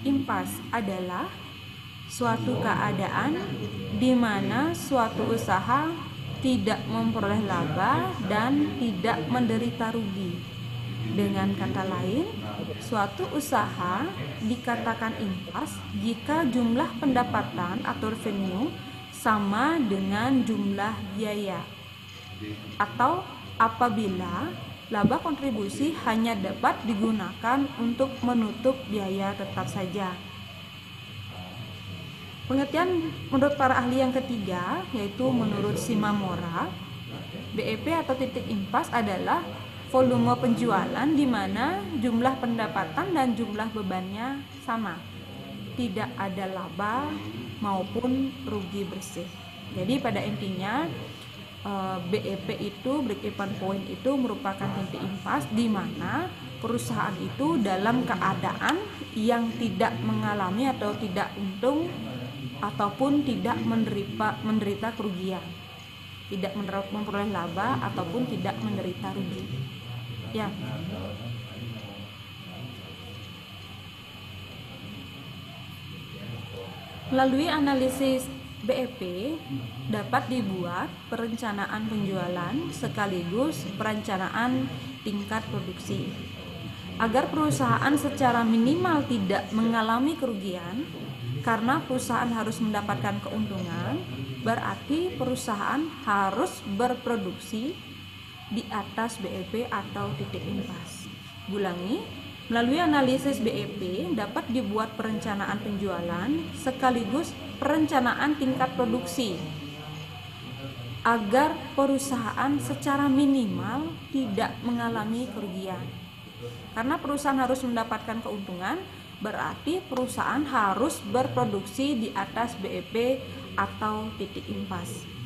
impas adalah suatu keadaan di mana suatu usaha tidak memperoleh laba dan tidak menderita rugi. Dengan kata lain, suatu usaha dikatakan impas jika jumlah pendapatan atau revenue sama dengan jumlah biaya, atau apabila laba kontribusi hanya dapat digunakan untuk menutup biaya tetap saja. Pengertian menurut para ahli yang ketiga, yaitu menurut Shimamura, BEP atau titik impas adalah volume penjualan di mana jumlah pendapatan dan jumlah bebannya sama, tidak ada laba maupun rugi bersih. Jadi pada intinya BEP itu, break even point itu merupakan titik impas di mana perusahaan itu dalam keadaan yang tidak mengalami atau tidak untung ataupun tidak menderita kerugian, tidak memperoleh laba ataupun tidak menderita rugi. Ya. Melalui analisis BEP dapat dibuat perencanaan penjualan sekaligus perencanaan tingkat produksi. Agar perusahaan secara minimal tidak mengalami kerugian karena perusahaan harus mendapatkan keuntungan, berarti perusahaan harus berproduksi di atas BEP atau titik impas. Ulangi, melalui analisis BEP dapat dibuat perencanaan penjualan sekaligus perencanaan tingkat produksi agar perusahaan secara minimal tidak mengalami kerugian. Karena perusahaan harus mendapatkan keuntungan, berarti perusahaan harus berproduksi di atas BEP atau titik impas.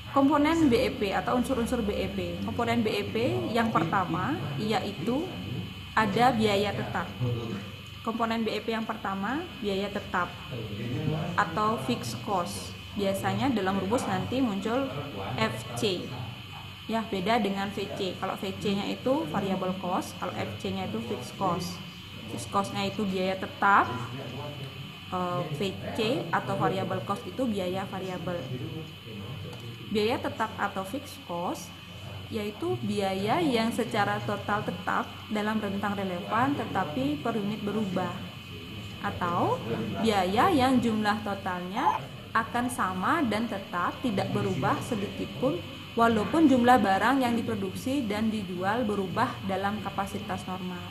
Komponen BEP atau unsur-unsur BEP. Komponen BEP yang pertama yaitu ada biaya tetap. Komponen BEP yang pertama biaya tetap atau fixed cost. Biasanya dalam rumus nanti muncul FC. Ya, beda dengan VC. Kalau VC-nya itu variable cost, kalau FC-nya itu fixed cost. Fixed cost-nya itu biaya tetap. VC atau variable cost itu biaya variabel. Biaya tetap atau fixed cost yaitu biaya yang secara total tetap dalam rentang relevan tetapi per unit berubah, atau biaya yang jumlah totalnya akan sama dan tetap tidak berubah sedikitpun walaupun jumlah barang yang diproduksi dan dijual berubah dalam kapasitas normal.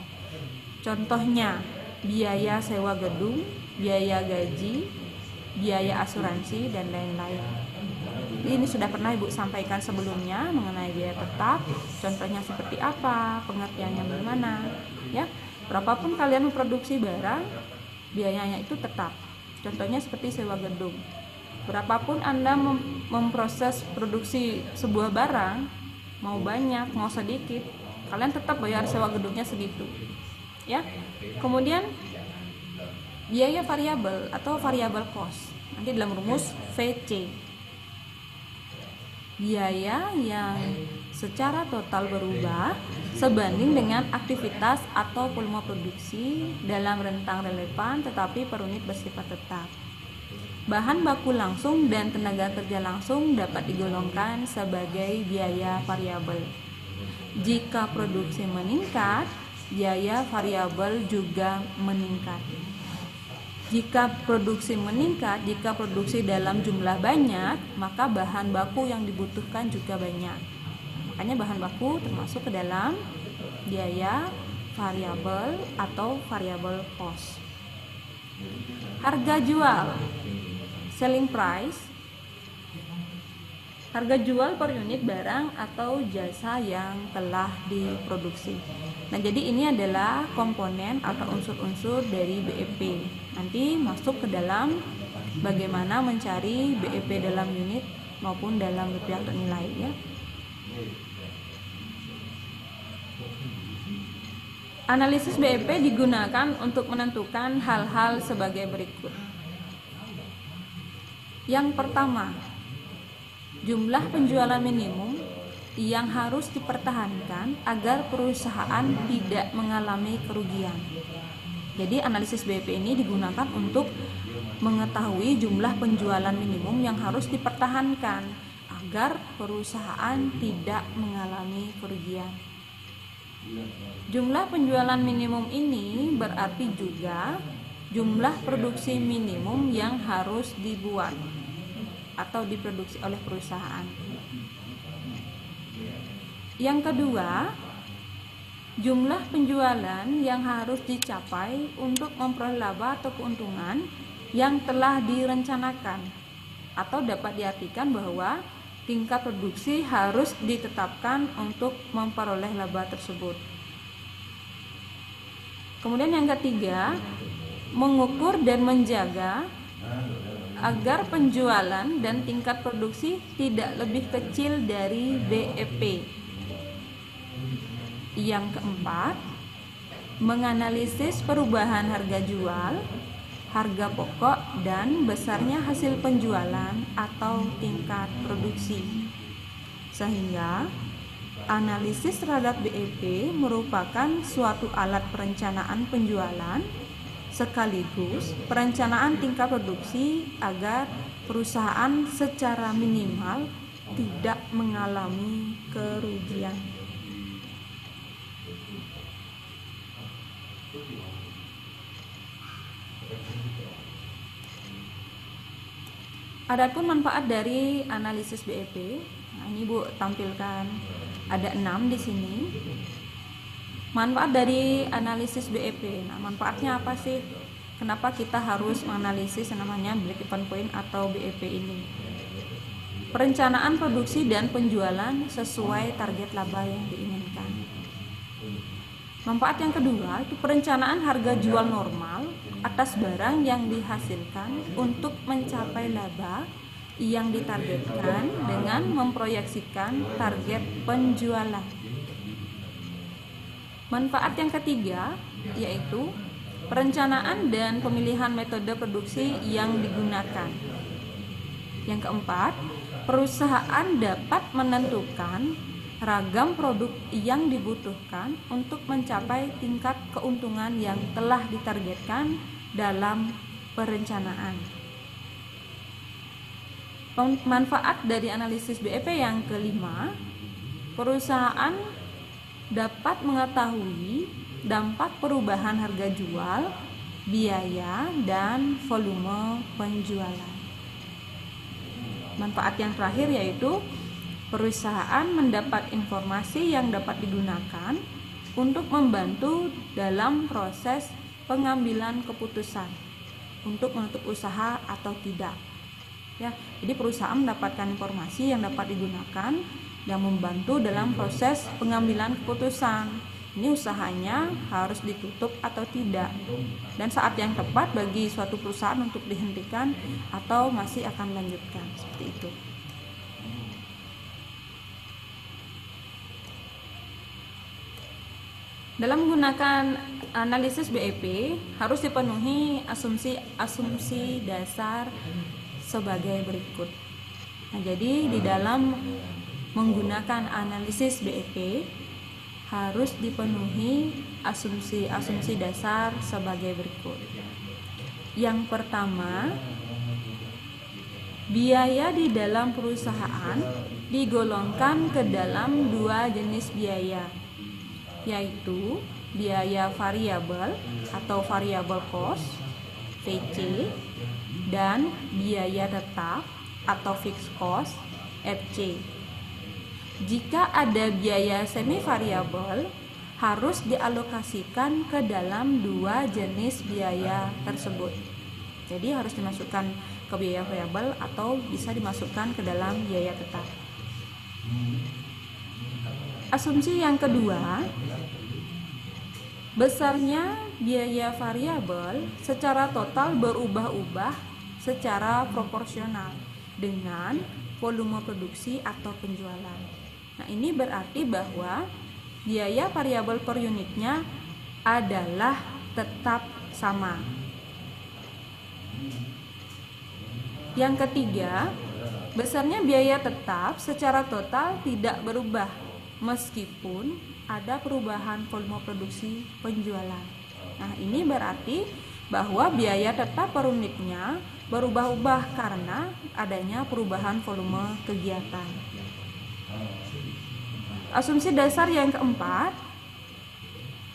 Contohnya biaya sewa gedung, biaya gaji, biaya asuransi, dan lain-lain. Ini sudah pernah Ibu sampaikan sebelumnya mengenai biaya tetap. Contohnya seperti apa, pengertiannya bagaimana, ya. Berapapun kalian memproduksi barang, biayanya itu tetap. Contohnya seperti sewa gedung. Berapapun Anda memproses produksi sebuah barang, mau banyak, mau sedikit, kalian tetap bayar sewa gedungnya segitu, ya. Kemudian biaya variabel atau variable cost, nanti dalam rumus VC. Biaya yang secara total berubah sebanding dengan aktivitas atau volume produksi dalam rentang relevan tetapi per unit bersifat tetap. Bahan baku langsung dan tenaga kerja langsung dapat digolongkan sebagai biaya variabel. Jika produksi meningkat, biaya variabel juga meningkat. Jika produksi meningkat, jika produksi dalam jumlah banyak, maka bahan baku yang dibutuhkan juga banyak. Makanya bahan baku termasuk ke dalam biaya variabel atau variable cost. Harga jual, selling price, harga jual per unit barang atau jasa yang telah diproduksi. Nah, jadi ini adalah komponen atau unsur-unsur dari BEP. Nanti masuk ke dalam bagaimana mencari BEP dalam unit maupun dalam rupiah atau nilai ya. Analisis BEP digunakan untuk menentukan hal-hal sebagai berikut. Yang pertama, jumlah penjualan minimum yang harus dipertahankan agar perusahaan tidak mengalami kerugian. Jadi analisis BEP ini digunakan untuk mengetahui jumlah penjualan minimum yang harus dipertahankan agar perusahaan tidak mengalami kerugian. Jumlah penjualan minimum ini berarti juga jumlah produksi minimum yang harus dibuat atau diproduksi oleh perusahaan. Yang kedua, jumlah penjualan yang harus dicapai untuk memperoleh laba atau keuntungan yang telah direncanakan, atau dapat diartikan bahwa tingkat produksi harus ditetapkan untuk memperoleh laba tersebut. Kemudian yang ketiga, mengukur dan menjaga agar penjualan dan tingkat produksi tidak lebih kecil dari BEP. Yang keempat, menganalisis perubahan harga jual, harga pokok, dan besarnya hasil penjualan atau tingkat produksi. Sehingga analisis terhadap BEP merupakan suatu alat perencanaan penjualan sekaligus perencanaan tingkat produksi agar perusahaan secara minimal tidak mengalami kerugian. Adapun manfaat dari analisis BEP, nah ini Bu tampilkan ada 6 di sini. Manfaat dari analisis BEP. Nah, manfaatnya apa sih? Kenapa kita harus menganalisis yang namanya break-even point atau BEP ini? Perencanaan produksi dan penjualan sesuai target laba yang diinginkan. Manfaat yang kedua itu perencanaan harga jual normal atas barang yang dihasilkan untuk mencapai laba yang ditargetkan dengan memproyeksikan target penjualan. Manfaat yang ketiga yaitu perencanaan dan pemilihan metode produksi yang digunakan. Yang keempat, perusahaan dapat menentukan ragam produk yang dibutuhkan untuk mencapai tingkat keuntungan yang telah ditargetkan dalam perencanaan. Manfaat dari analisis BEP yang kelima, perusahaan dapat mengetahui dampak perubahan harga jual, biaya, dan volume penjualan. Manfaat yang terakhir yaitu perusahaan mendapat informasi yang dapat digunakan untuk membantu dalam proses pengambilan keputusan untuk menutup usaha atau tidak. Ya, jadi perusahaan mendapatkan informasi yang dapat digunakan yang membantu dalam proses pengambilan keputusan. Ini usahanya harus ditutup atau tidak, dan saat yang tepat bagi suatu perusahaan untuk dihentikan atau masih akan melanjutkan, seperti itu. Dalam menggunakan analisis BEP harus dipenuhi asumsi dasar sebagai berikut. Nah, jadi di dalam menggunakan analisis BEP harus dipenuhi asumsi dasar sebagai berikut. Yang pertama, biaya di dalam perusahaan digolongkan ke dalam dua jenis biaya, yaitu biaya variabel atau variable cost (VC) dan biaya tetap atau fixed cost (FC). Jika ada biaya semi variabel, harus dialokasikan ke dalam dua jenis biaya tersebut. Jadi harus dimasukkan ke biaya variabel atau bisa dimasukkan ke dalam biaya tetap. Asumsi yang kedua, besarnya biaya variabel secara total berubah-ubah secara proporsional dengan volume produksi atau penjualan. Nah, ini berarti bahwa biaya variabel per unitnya adalah tetap sama. Yang ketiga, besarnya biaya tetap secara total tidak berubah meskipun ada perubahan volume produksi penjualan. Nah, ini berarti bahwa biaya tetap per unitnya berubah-ubah karena adanya perubahan volume kegiatan. Asumsi dasar yang keempat,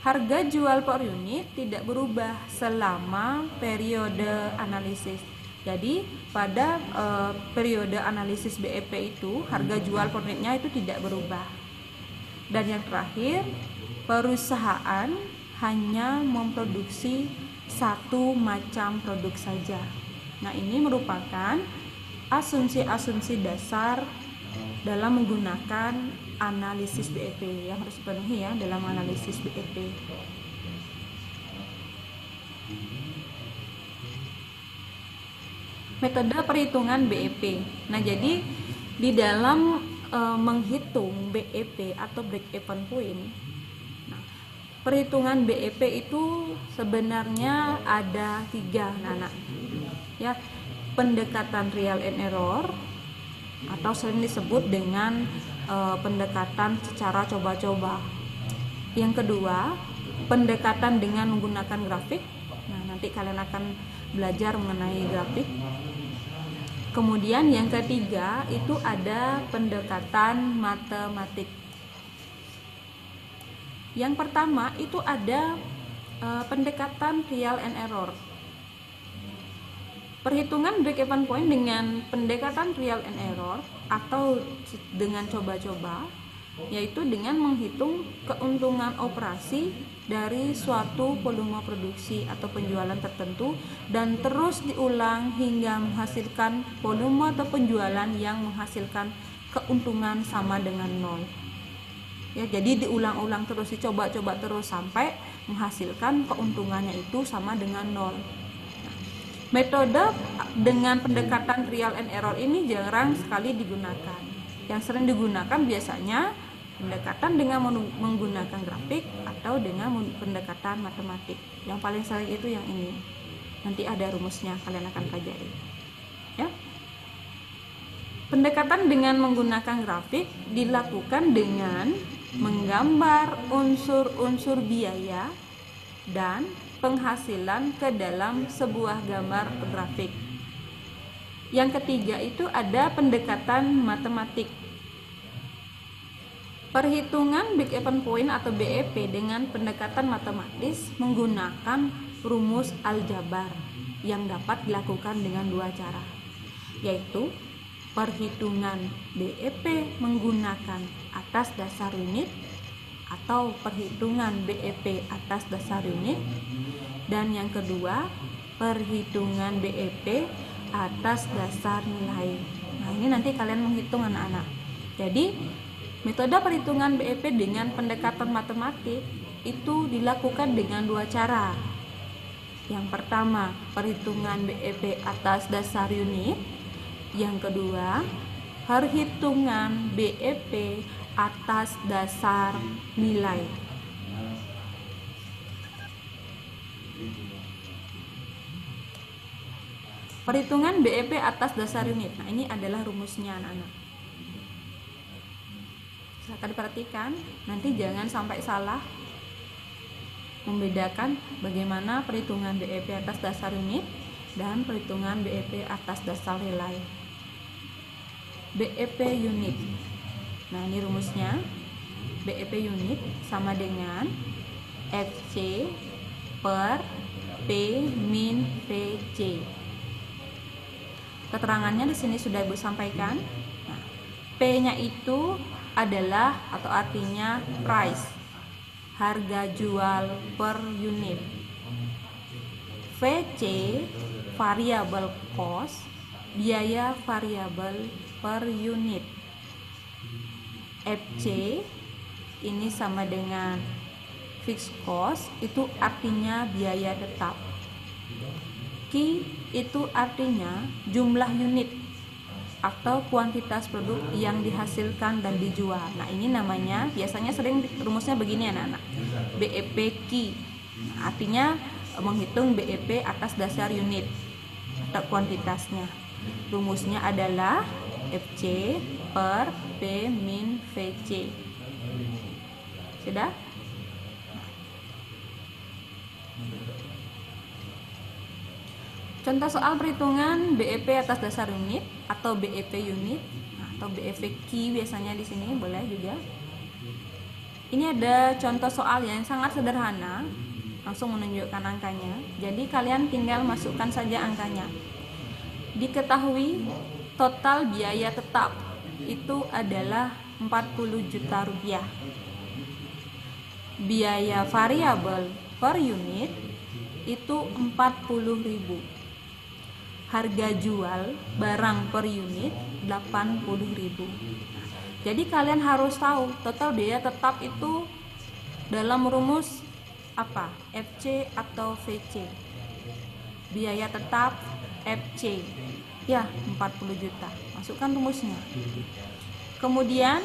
harga jual per unit tidak berubah selama periode analisis. Jadi pada periode analisis BEP itu harga jual per unitnya itu tidak berubah. Dan yang terakhir, perusahaan hanya memproduksi satu macam produk saja. Nah, ini merupakan asumsi-asumsi dasar dalam menggunakan analisis BEP yang harus dipenuhi ya dalam analisis BEP. Metode perhitungan BEP. Nah, jadi di dalam menghitung BEP atau break even point, nah, perhitungan BEP itu sebenarnya ada 3, anak. Ya, pendekatan real and error atau sering disebut dengan pendekatan secara coba-coba. Yang kedua, pendekatan dengan menggunakan grafik. Nah, nanti kalian akan belajar mengenai grafik. Kemudian yang ketiga itu ada pendekatan matematik. Yang pertama itu ada pendekatan real and error. Perhitungan break even point dengan pendekatan real and error atau dengan coba-coba, yaitu dengan menghitung keuntungan operasi dari suatu volume produksi atau penjualan tertentu dan terus diulang hingga menghasilkan volume atau penjualan yang menghasilkan keuntungan sama dengan 0. Ya, jadi diulang-ulang terus, dicoba-coba terus sampai menghasilkan keuntungannya itu sama dengan 0. Metode dengan pendekatan real and error ini jarang sekali digunakan. Yang sering digunakan biasanya pendekatan dengan menggunakan grafik atau dengan pendekatan matematik. Yang paling sering itu yang ini. Nanti ada rumusnya, kalian akan pelajari. Ya. Pendekatan dengan menggunakan grafik dilakukan dengan menggambar unsur-unsur biaya dan penghasilan ke dalam sebuah gambar grafik. Yang ketiga itu ada pendekatan matematik. Perhitungan break even point atau BEP dengan pendekatan matematis menggunakan rumus aljabar yang dapat dilakukan dengan 2 cara, yaitu perhitungan BEP menggunakan atas dasar unit atau perhitungan BEP atas dasar unit, dan yang kedua perhitungan BEP atas dasar nilai. Nah, ini nanti kalian menghitung anak-anak. Jadi metode perhitungan BEP dengan pendekatan matematik itu dilakukan dengan 2 cara. Yang pertama perhitungan BEP atas dasar unit, yang kedua perhitungan BEP atas dasar nilai. Perhitungan BEP atas dasar unit. Nah, ini adalah rumusnya anak-anak. Silakan diperhatikan, nanti jangan sampai salah membedakan bagaimana perhitungan BEP atas dasar unit dan perhitungan BEP atas dasar nilai. BEP unit. Nah, ini rumusnya. BEP unit sama dengan FC per P min PC. Keterangannya di sini sudah Ibu sampaikan. Nah, P-nya itu adalah atau artinya price, harga jual per unit. VC variable cost, biaya variabel per unit. FC ini sama dengan fixed cost, itu artinya biaya tetap. Q itu artinya jumlah unit atau kuantitas produk yang dihasilkan dan dijual. Nah, ini namanya biasanya sering rumusnya begini anak-anak. BEP Q. Artinya menghitung BEP atas dasar unit atau kuantitasnya. Rumusnya adalah FC per P min VC. Sudah? Contoh soal perhitungan BEP atas dasar unit atau BEP unit atau BEP Q biasanya di sini boleh juga. Ini ada contoh soal yang sangat sederhana, langsung menunjukkan angkanya. Jadi kalian tinggal masukkan saja angkanya. Diketahui total biaya tetap itu adalah 40 juta rupiah. Biaya variabel per unit itu 40.000. Harga jual barang per unit 80.000. Jadi kalian harus tahu total biaya tetap itu dalam rumus apa? FC atau VC. Biaya tetap FC. Ya, 40 juta. Masukkan rumusnya. Kemudian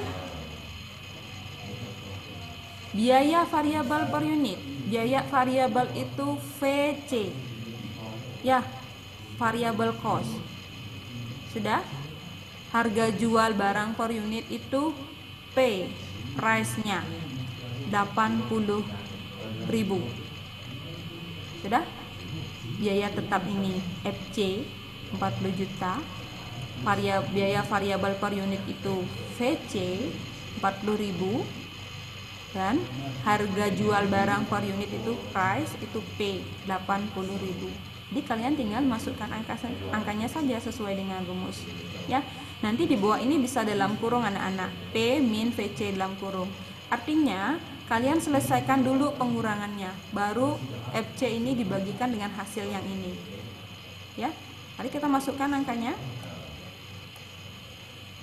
biaya variabel per unit. Biaya variabel itu VC. Ya, variable cost. Sudah? Harga jual barang per unit itu P, price-nya 80.000. Sudah? Biaya tetap ini FC 40 juta. Biaya variabel per unit itu VC 40.000 dan harga jual barang per unit itu price itu P 80.000. Jadi kalian tinggal masukkan angkanya saja sesuai dengan rumus. Ya, nanti di bawah ini bisa dalam kurung anak-anak. P min VC dalam kurung. Artinya kalian selesaikan dulu pengurangannya, baru FC ini dibagikan dengan hasil yang ini. Ya, mari kita masukkan angkanya.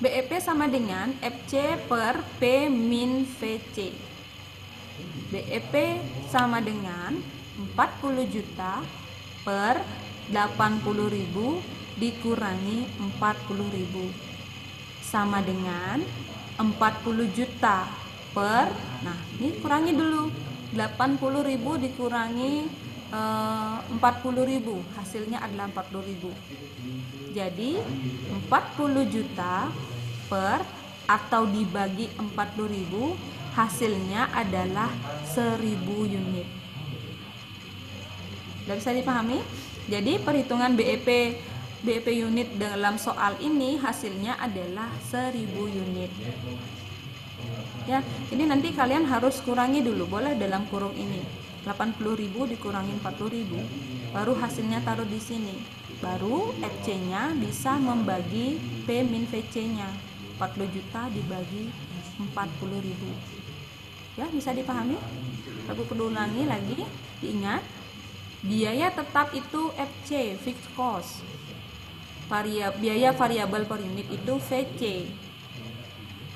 BEP sama dengan FC per P min VC. BEP sama dengan 40 juta per 80.000 dikurangi 40.000 sama dengan 40 juta per, nah ini kurangi dulu, 80.000 dikurangi 40.000, hasilnya adalah 40.000. Jadi 40 juta per atau dibagi 40.000 hasilnya adalah 1000 unit. Sudah bisa dipahami? Jadi perhitungan BEP unit dalam soal ini hasilnya adalah 1000 unit. Ya, ini nanti kalian harus kurangi dulu, boleh dalam kurung ini. 80.000 dikurangi 40.000, baru hasilnya taruh di sini. Baru FC-nya bisa membagi P min VC-nya. 40 juta dibagi 40.000. Ya, bisa dipahami? Aku ulangi lagi, diingat. Biaya tetap itu FC, fixed cost. Biaya variabel per unit itu VC.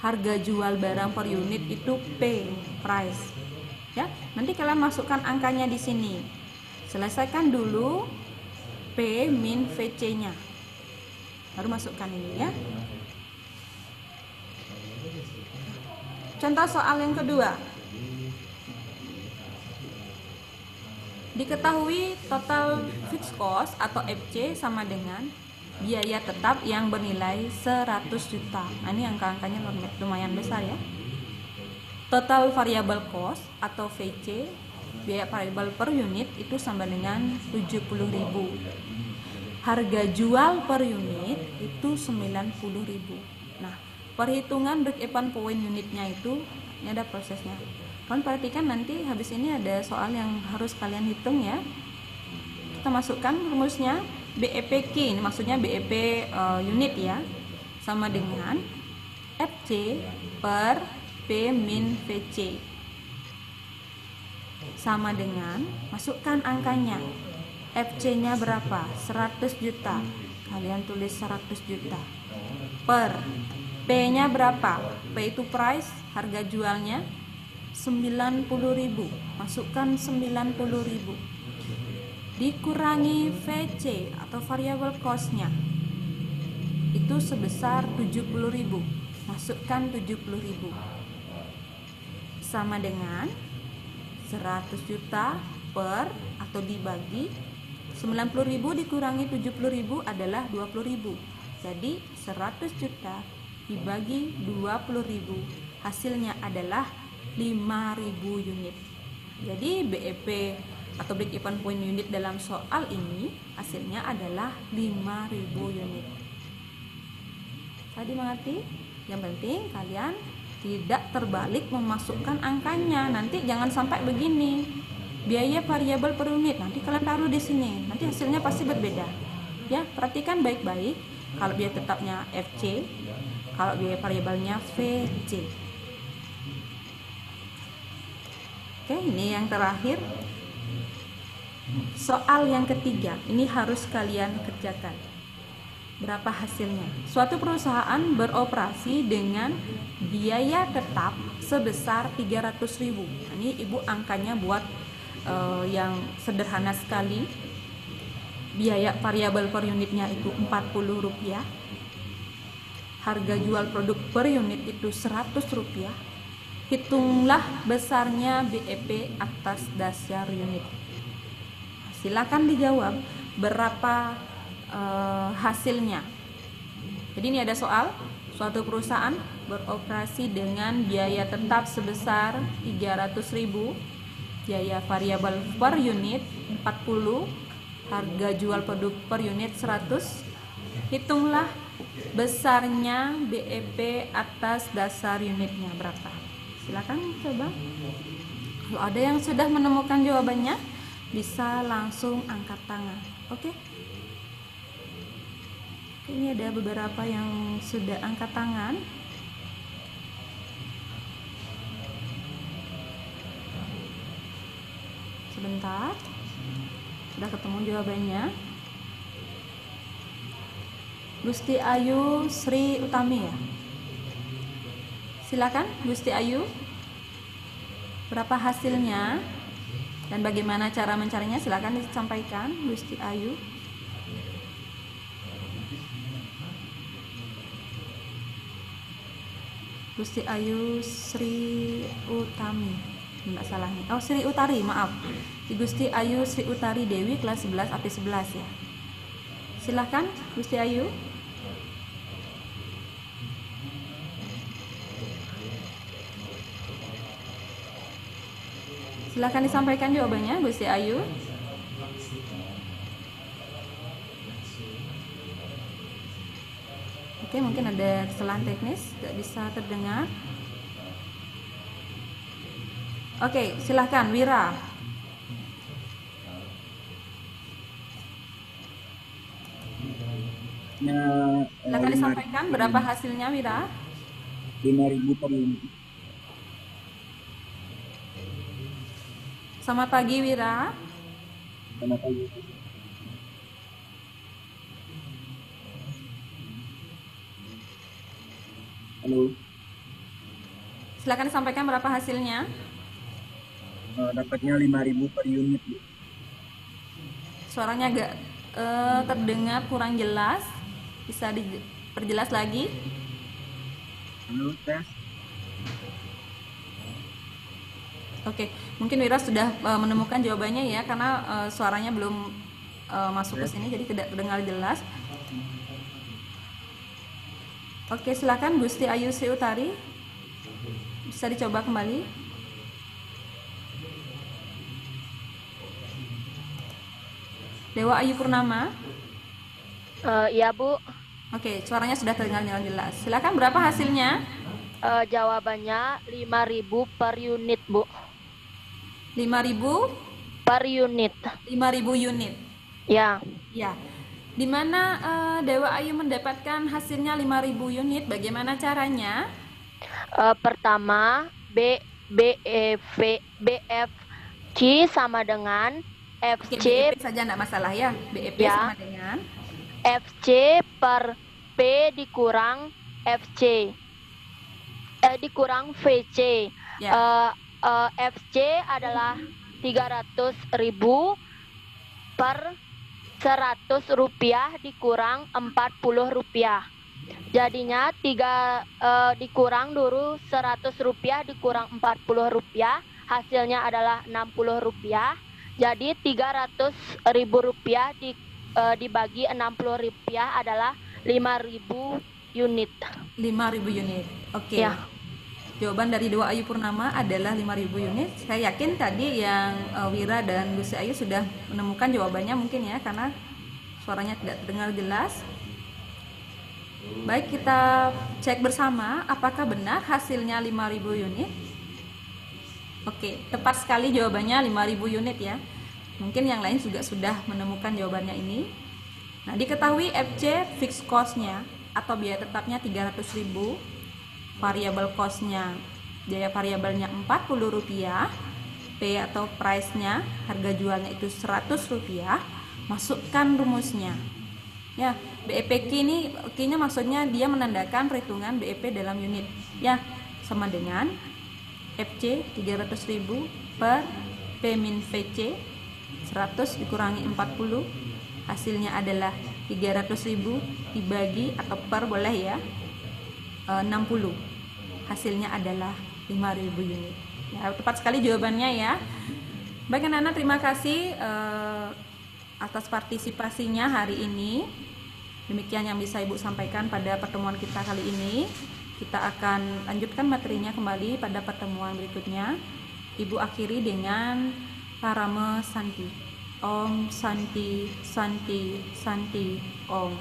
Harga jual barang per unit itu P, price. Ya, nanti kalian masukkan angkanya di sini. Selesaikan dulu P min VC-nya. Baru masukkan ini ya. Contoh soal yang kedua. Diketahui total fixed cost atau FC sama dengan biaya tetap yang bernilai 100 juta. Nah, ini angka-angkanya lumayan besar ya. Total variable cost atau VC, biaya variabel per unit itu sama dengan 70.000. Harga jual per unit itu 90.000. Nah, perhitungan break-even point unitnya itu, ini ada prosesnya. Kalian perhatikan nanti habis ini ada soal yang harus kalian hitung ya. Kita masukkan rumusnya. BEP Q, ini maksudnya BEP unit ya, sama dengan FC per P min VC sama dengan, masukkan angkanya. FC-nya berapa? 100 juta. Kalian tulis 100 juta. Per P-nya berapa? P itu price, harga jualnya 90.000. Masukkan 90.000. Dikurangi VC atau variable cost-nya. Itu itu sebesar 70.000. Masukkan 70.000. Sama dengan 100 juta per atau dibagi 90.000 dikurangi 70.000 adalah 20.000. Jadi 100 juta dibagi 20.000 hasilnya adalah 5.000 unit. Jadi BEP atau break even point unit dalam soal ini hasilnya adalah 5.000 unit. Tadi mengerti? Yang penting kalian tidak terbalik memasukkan angkanya. Nanti jangan sampai begini. Biaya variabel per unit nanti kalian taruh di sini. Nanti hasilnya pasti berbeda. Ya, perhatikan baik-baik. Kalau biaya tetapnya FC, kalau biaya variabelnya VC. Oke, ini yang terakhir. Soal yang ketiga, ini harus kalian kerjakan. Berapa hasilnya? Suatu perusahaan beroperasi dengan biaya tetap sebesar 300.000. Ini ibu angkanya buat yang sederhana sekali. Biaya variabel per unitnya itu Rp40. Harga jual produk per unit itu Rp100. Hitunglah besarnya BEP atas dasar unit. Silakan dijawab berapa hasilnya. Jadi ini ada soal, suatu perusahaan beroperasi dengan biaya tetap sebesar 300.000, biaya variabel per unit 40, harga jual produk per unit 100. Hitunglah besarnya BEP atas dasar unitnya berapa. Silakan coba. Kalau ada yang sudah menemukan jawabannya, bisa langsung angkat tangan. Oke? Ini ada beberapa yang sudah angkat tangan. Sebentar. Sudah ketemu jawabannya. Gusti Ayu Sri Utami ya. Silakan Gusti Ayu. Berapa hasilnya dan bagaimana cara mencarinya? Silakan disampaikan Gusti Ayu. Gusti Ayu Sri Utami, enggak salah nih. Oh, Sri Utari, maaf. Di Gusti Ayu Sri Utari Dewi kelas 11 AP 11 ya. Silakan Gusti Ayu. Silakan disampaikan jawabannya Gusti Ayu. Oke, mungkin ada kesalahan teknis, tidak bisa terdengar. Oke, silahkan Wira. Silahkan disampaikan berapa hasilnya Wira? 5.000 per unit. Selamat pagi Wira. Selamat pagi. Halo. Silakan disampaikan berapa hasilnya? Dapatnya 5.000 per unit. Suaranya agak terdengar kurang jelas. Bisa diperjelas lagi? Halo, tes. Oke, mungkin Wira sudah menemukan jawabannya ya, karena suaranya belum masuk ke sini, jadi tidak terdengar jelas. Oke, silakan Gusti Ayu Sri Utari. Bisa dicoba kembali. Dewa Ayu Purnama. Iya Bu. Oke, suaranya sudah terdengar dengan jelas. Silakan, berapa hasilnya? Jawabannya 5.000 per unit Bu. 5.000 Per unit. 5.000 unit. Ya. Ya. Di mana Dewa Ayu mendapatkan hasilnya 5.000 unit? Bagaimana caranya? Pertama BFC sama dengan Oke, FC BEP saja tidak masalah ya. BEP Ya. sama dengan FC per P dikurang FC dikurang VC. ya. FC adalah 300.000 per 100 rupiah dikurang 40 rupiah. Jadinya dikurang dulu Rp100 dikurang Rp40, hasilnya adalah Rp60. Jadi Rp300.000 dibagi Rp60 adalah 5.000 unit. 5.000 unit. Oke. Ya. Jawaban dari Dewa Ayu Purnama adalah 5.000 unit. Saya yakin tadi yang Wira dan Gusti Ayu sudah menemukan jawabannya mungkin ya, karena suaranya tidak terdengar jelas. Baik, kita cek bersama apakah benar hasilnya 5.000 unit. Oke, tepat sekali jawabannya 5.000 unit ya. Mungkin yang lain juga sudah menemukan jawabannya ini. Nah, diketahui FC fixed cost-nya atau biaya tetapnya 300.000, variable cost-nya, biaya variabelnya Rp40, P atau price-nya, harga jualnya itu Rp100, masukkan rumusnya. Ya, BEP ini Q-nya maksudnya dia menandakan perhitungan BEP dalam unit. Ya, sama dengan FC 300.000 per P min VC 100 dikurangi 40, hasilnya adalah 300.000 dibagi atau per boleh ya 60, hasilnya adalah 5.000 unit. Ya, tepat sekali jawabannya ya. Baik anak-anak, terima kasih atas partisipasinya hari ini. Demikian yang bisa Ibu sampaikan pada pertemuan kita kali ini. Kita akan lanjutkan materinya kembali pada pertemuan berikutnya. Ibu akhiri dengan Parama Santi. Om Santi Santi Santi Om.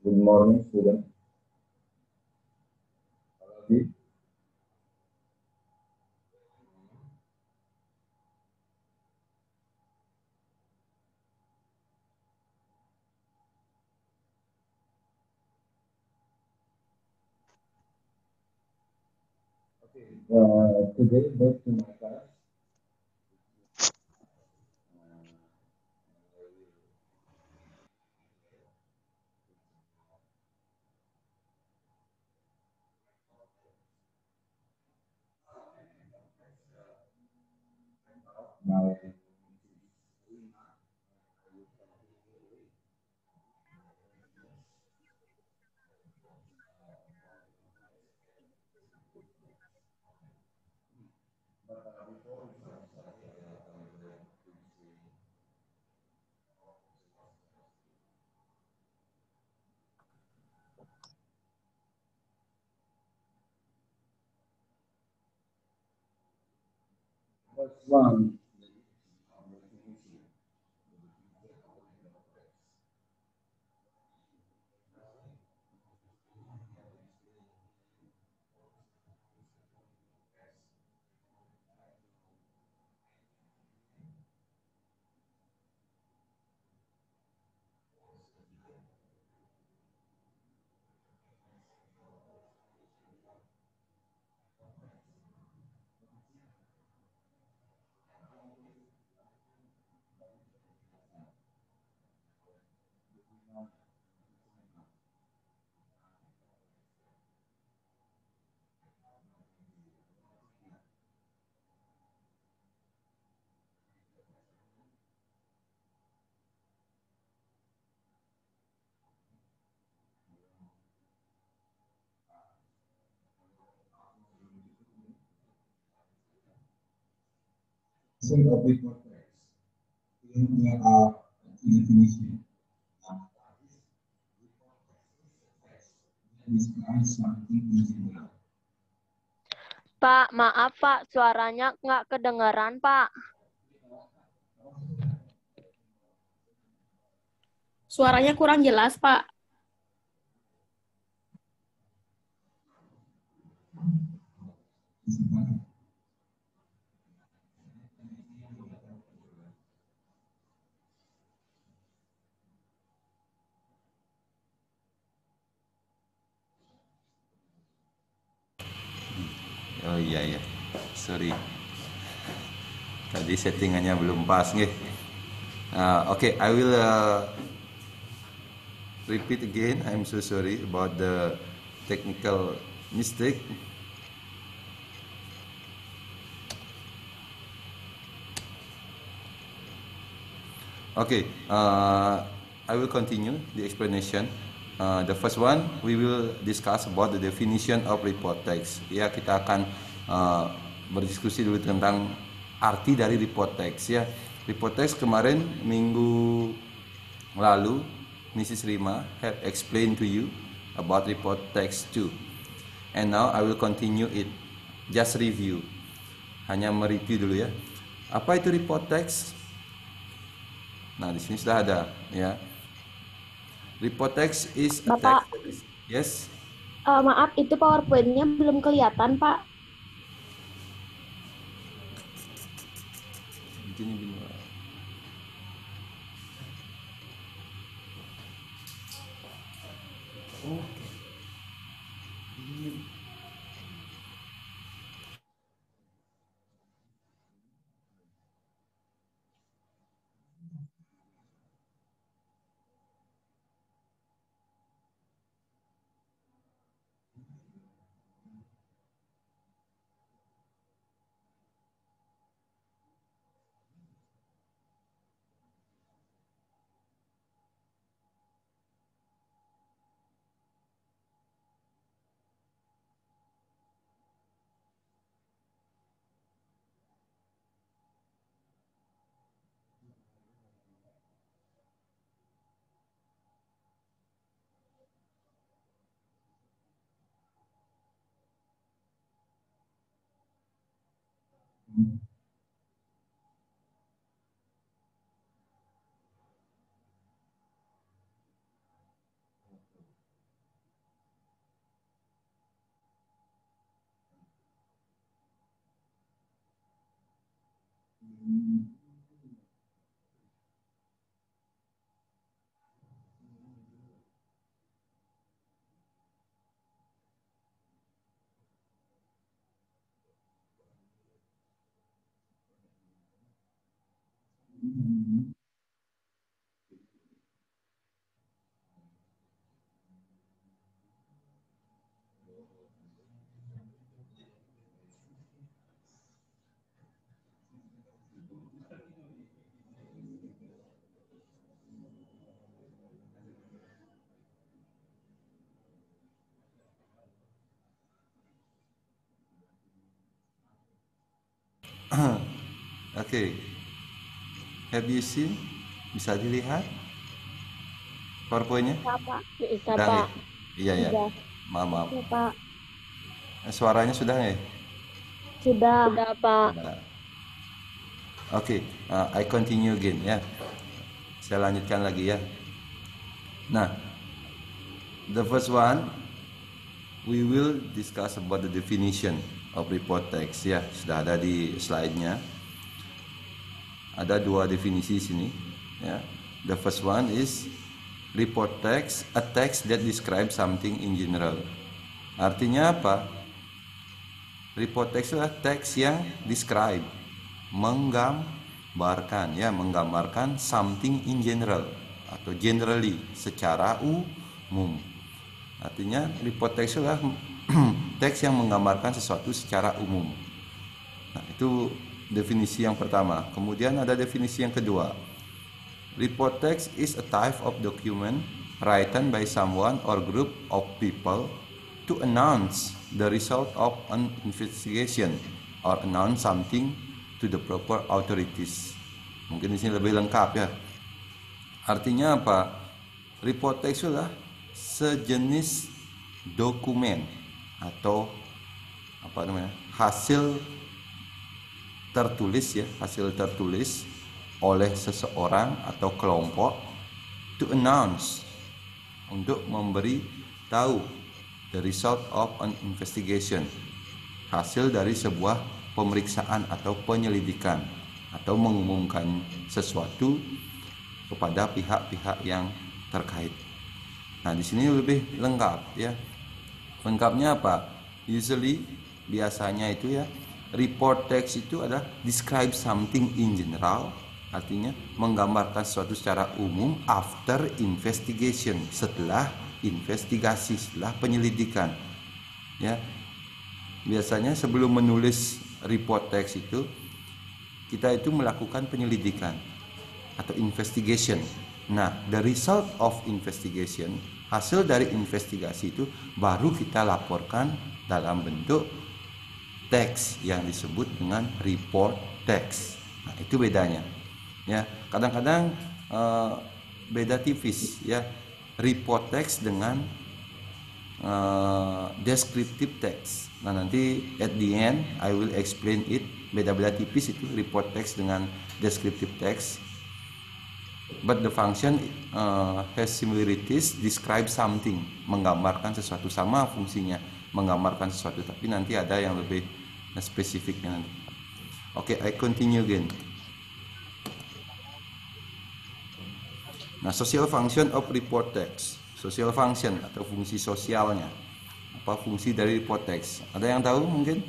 Good morning, student. Today, back to my class. Now, first one, set of report text. Here are definition. Describe something in general. Pak, maaf Pak, suaranya nggak kedengaran Pak. Suaranya kurang jelas, Pak. Oh iya, sorry. Tadi settingannya belum pas nggih. Okay, I will repeat again. I'm so sorry about the technical mistake. Okay, I will continue the explanation. The first one, we will discuss about the definition of report text. Ya, kita akan berdiskusi dulu tentang arti dari report text. Ya, report text kemarin minggu lalu, Mrs. Rima have explained to you about report text too. And now I will continue it. Just review. Hanya mereview dulu ya. Apa itu report text? Nah, di sini sudah ada, ya. Report text is a Bapak. text that is, yes. Maaf, itu PowerPoint-nya belum kelihatan, Pak. Begini. Oke. Okay. Have you seen? Bisa dilihat PowerPoint-nya? Bisa, Sudah Pak. ya? Iya ya. Sudah. Maaf. Ya, Pak. Suaranya sudah nggak ya? Sudah. Sudah, Pak. Sudah. Okay, I continue again ya. Saya lanjutkan lagi ya. Nah, the first one we will discuss about the definition of report text ya. Sudah ada di slide-nya. Ada dua definisi di sini ya. The first one is report text, a text that describes something in general. Artinya apa? Report text adalah teks yang describe, menggambarkan ya, menggambarkan something in general atau generally, secara umum. Artinya report text adalah teks yang menggambarkan sesuatu secara umum. Nah, itu definisi yang pertama. Kemudian ada definisi yang kedua. Report text is a type of document written by someone or group of people to announce the result of an investigation or announce something to the proper authorities. Mungkin di sini lebih lengkap ya. Artinya apa? Report text adalah sejenis dokumen atau apa namanya? Hasil tertulis ya, hasil tertulis oleh seseorang atau kelompok to announce, untuk memberi tahu the result of an investigation, hasil dari sebuah pemeriksaan atau penyelidikan, atau mengumumkan sesuatu kepada pihak-pihak yang terkait. Nah, di sini lebih lengkap ya. Lengkapnya apa? Usually, biasanya itu ya, report text itu adalah describe something in general, artinya menggambarkan sesuatu secara umum after investigation, setelah investigasi, setelah penyelidikan ya. Biasanya sebelum menulis report text itu, kita itu melakukan penyelidikan atau investigation. Nah, the result of investigation, hasil dari investigasi itu baru kita laporkan dalam bentuk teks yang disebut dengan report text. Nah, itu bedanya ya. Kadang-kadang beda tipis ya, report text dengan descriptive text. Nah, nanti at the end I will explain it. Beda-beda tipis itu report text dengan descriptive text. But the function has similarities, describe something, menggambarkan sesuatu, sama fungsinya, menggambarkan sesuatu, tapi nanti ada yang lebih spesifiknya nanti. Okay, I continue again. Nah, social function of report text. Social function atau fungsi sosialnya. Apa fungsi dari report text? Ada yang tahu mungkin?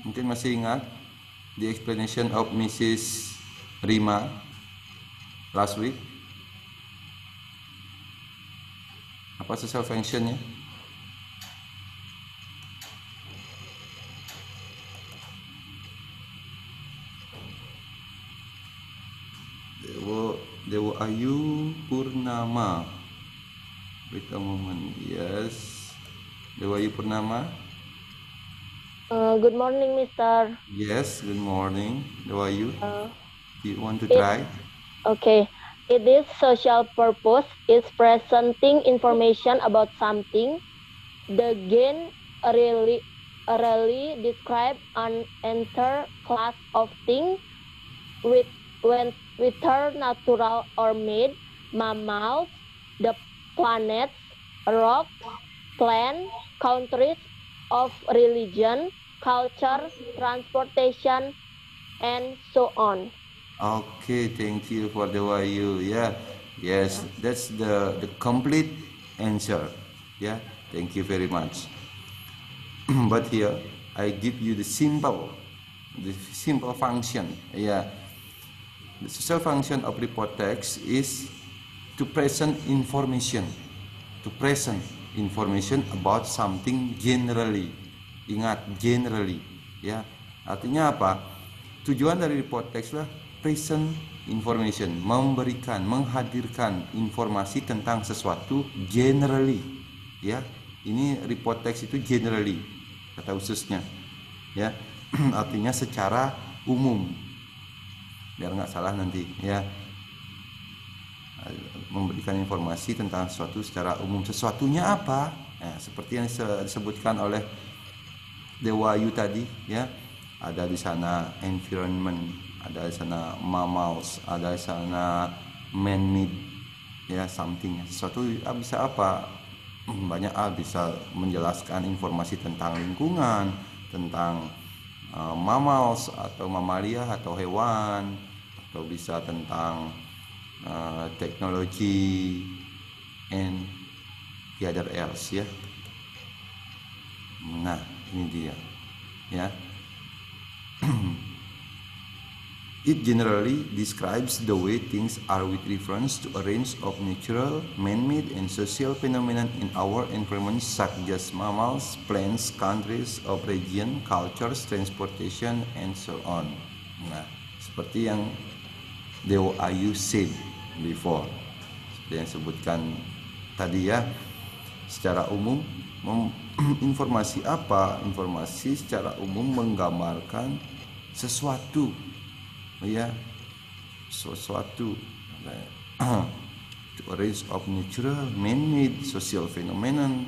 Mungkin masih ingat the explanation of Mrs. Rima last week? Apa social functionnya? Dewa Ayu Purnama. Wait a moment. Yes. Dewa Ayu Purnama. Good morning, Mister. Yes, good morning. Dewa Ayu. Do you want to it- try? Okay. It is social purpose is presenting information about something. The gain really describe an entire class of things whether natural or made, mammals, the planets, rocks, plants, countries of religion, culture, transportation, and so on. Okay, thank you for the Wayu. Yeah, yes, that's the complete answer. Yeah, thank you very much. But here I give you the simple function. Yeah, the social function of report text is to present information about something generally. Ingat, generally. Ya, artinya apa? Tujuan dari report text lah present information, menghadirkan informasi tentang sesuatu generally. Ya, ini report text itu generally, kata khususnya. ya. Artinya secara umum, biar nggak salah nanti ya, memberikan informasi tentang sesuatu secara umum. Sesuatunya apa? Nah, seperti yang disebutkan oleh Dewayu tadi ya, ada di sana environment, ada di sana mammals, ada di sana man-made ya, something, sesuatu bisa apa, banyak hal, bisa menjelaskan informasi tentang lingkungan, tentang mammals atau mamalia atau hewan, atau bisa tentang teknologi and the other else ya. Nah, ini dia ya. It generally describes the way things are with reference to a range of natural, man-made, and social phenomena in our environment, such as mammals, plants, countries of region, cultures, transportation, and so on. Nah, seperti yang Dewa Ayu said before, seperti yang sebutkan tadi ya, secara umum informasi apa? Informasi secara umum menggambarkan sesuatu ya, sesuatu to a range of natural, man-made, social phenomenon,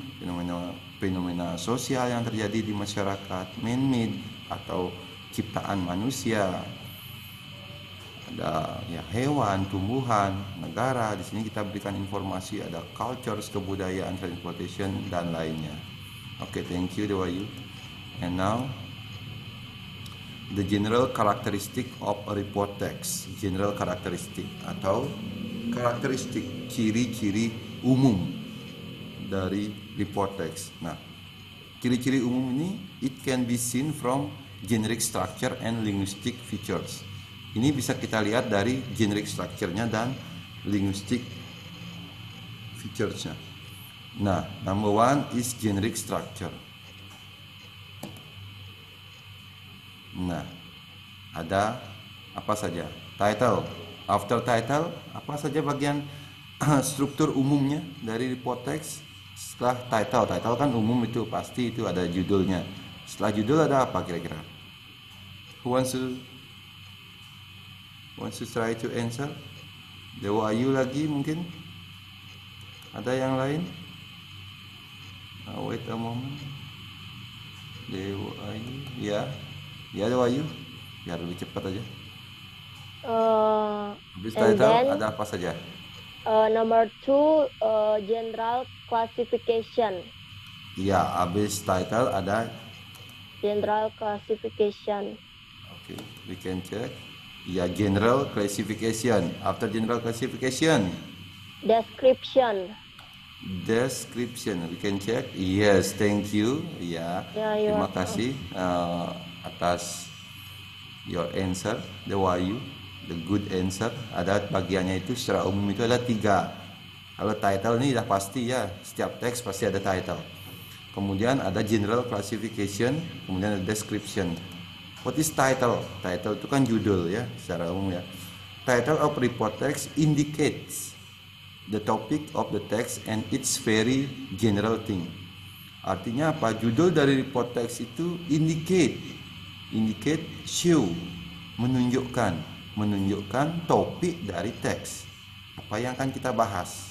fenomena sosial yang terjadi di masyarakat, man-made atau ciptaan manusia, ada ya hewan, tumbuhan, negara. Di sini kita berikan informasi, ada cultures, kebudayaan, transportation, dan lainnya. Oke, thank you Dewayu. And now the general characteristic of a report text. General characteristic atau karakteristik, ciri-ciri umum dari report text. Nah, ciri-ciri umum ini it can be seen from generic structure and linguistic features. Ini bisa kita lihat dari generic structure-nya dan linguistic features-nya. Nah, number one is generic structure. Nah, ada apa saja? Title. After title, apa saja bagian struktur umumnya dari report text? Setelah title kan umum, itu pasti itu ada judulnya. Setelah judul ada apa kira-kira? Who wants to try to answer? Dewa Ayu lagi mungkin? Ada yang lain? Wait a moment. Dewa Ayu, ya. Ya Dewa Ayu, biar lebih cepat aja. Habis title ada apa saja? Number 2, general classification. Iya, habis title ada General classification. Okay, we can check. Ya, general classification. After general classification, Description. description. We can check. Yes, thank you. Ya, terima kasih atas your answer, Dewayu, the good answer. Ada bagiannya itu secara umum itu ada 3. Kalau title ini sudah pasti ya, setiap teks pasti ada title. Kemudian ada general classification, kemudian ada description. What is title? Title itu kan judul ya, secara umum ya. Title of report text indicates the topic of the text and its very general thing. Artinya apa? Judul dari report text itu indicate, show, menunjukkan topik dari teks, apa yang akan kita bahas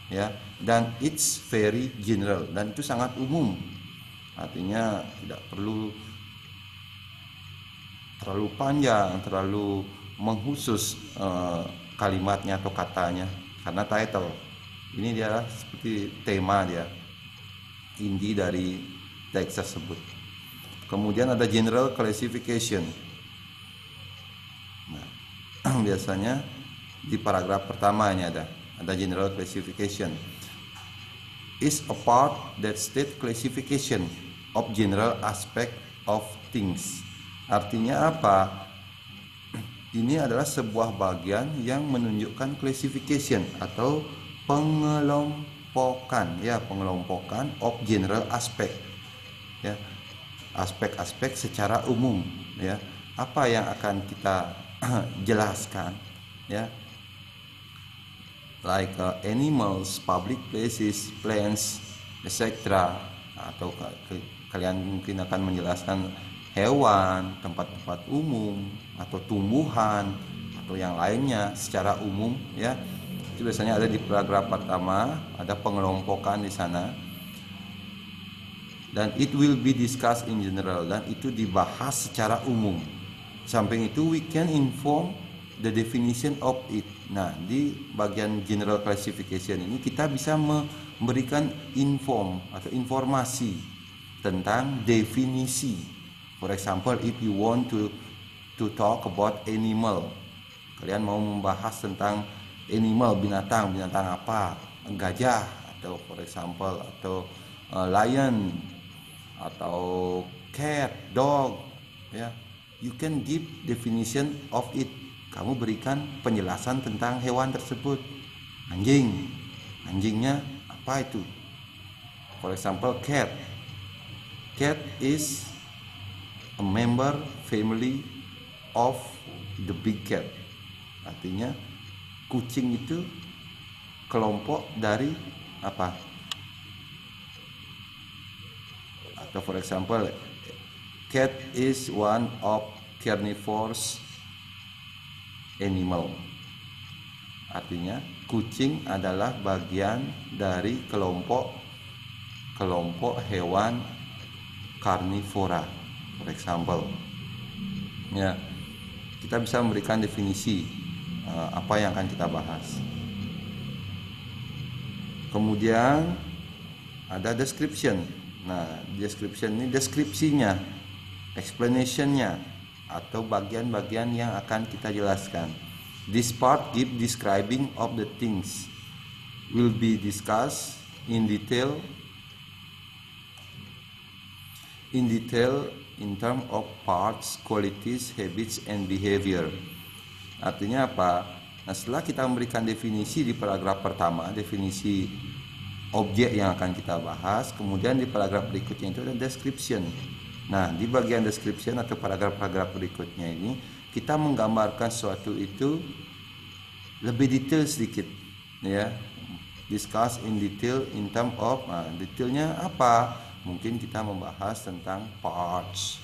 ya, dan it's very general, dan itu sangat umum. Artinya tidak perlu terlalu panjang, terlalu mengkhusus kalimatnya atau katanya, karena title ini dia seperti tema dia, inti dari teks tersebut. Kemudian ada general classification. Nah, biasanya di paragraf pertama ini ada general classification. Is a part that state classification of general aspect of things. Artinya apa? Ini adalah sebuah bagian yang menunjukkan classification atau pengelompokan ya, pengelompokan of general aspect ya, aspek-aspek secara umum ya. Apa yang akan kita jelaskan ya, like animals, public places, plants, etc. Atau kalian mungkin akan menjelaskan hewan, tempat-tempat umum, atau tumbuhan, atau yang lainnya secara umum, ya. Itu biasanya ada di paragraf pertama, ada pengelompokan di sana. Dan it will be discussed in general, dan itu dibahas secara umum. Samping itu we can inform the definition of it. Nah, di bagian general classification ini kita bisa memberikan atau informasi tentang definisi. For example, if you want to talk about animal, kalian mau membahas tentang animal, binatang apa? Gajah, atau for example, atau lion, atau cat, dog, ya. You can give definition of it. Kamu berikan penjelasan tentang hewan tersebut. Anjingnya apa itu? For example, cat. Cat is a member family of the big cat. Artinya kucing itu kelompok dari apa? Atau for example, cat is one of carnivorous animal. Artinya kucing adalah bagian dari kelompok hewan karnivora, for example. Ya, kita bisa memberikan definisi apa yang akan kita bahas. Kemudian ada description. Nah, description ini deskripsinya, explanationnya, atau bagian-bagian yang akan kita jelaskan. This part give describing of the things will be discussed in detail in term of parts, qualities, habits, and behavior. Artinya apa? Nah, setelah kita memberikan definisi di paragraf pertama, definisi objek yang akan kita bahas, kemudian di paragraf berikutnya itu ada description. Nah, di bagian description atau paragraf-paragraf berikutnya ini kita menggambarkan sesuatu itu lebih detail sedikit, ya. Discuss in detail in term of, detailnya apa? Mungkin kita membahas tentang parts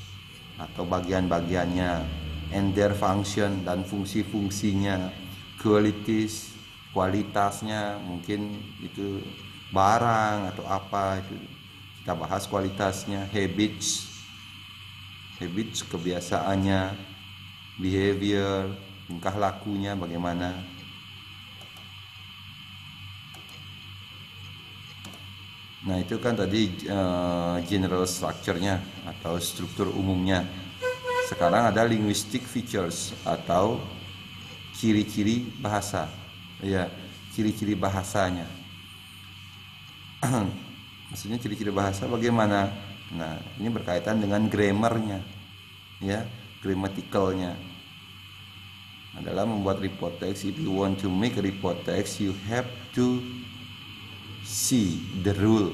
atau bagian-bagiannya, and their function, dan fungsi-fungsinya, qualities, kualitasnya, mungkin itu barang atau apa, itu kita bahas kualitasnya. Habits kebiasaannya, behavior, tingkah lakunya bagaimana. Nah, itu kan tadi general structure-nya atau struktur umumnya. Sekarang ada linguistic features atau ciri-ciri bahasa. Ya, ciri-ciri bahasanya. Maksudnya ciri-ciri bahasa bagaimana? Nah, ini berkaitan dengan grammarnya, ya, grammaticalnya. Adalah membuat report text. If you want to make a report text, you have to see the rule.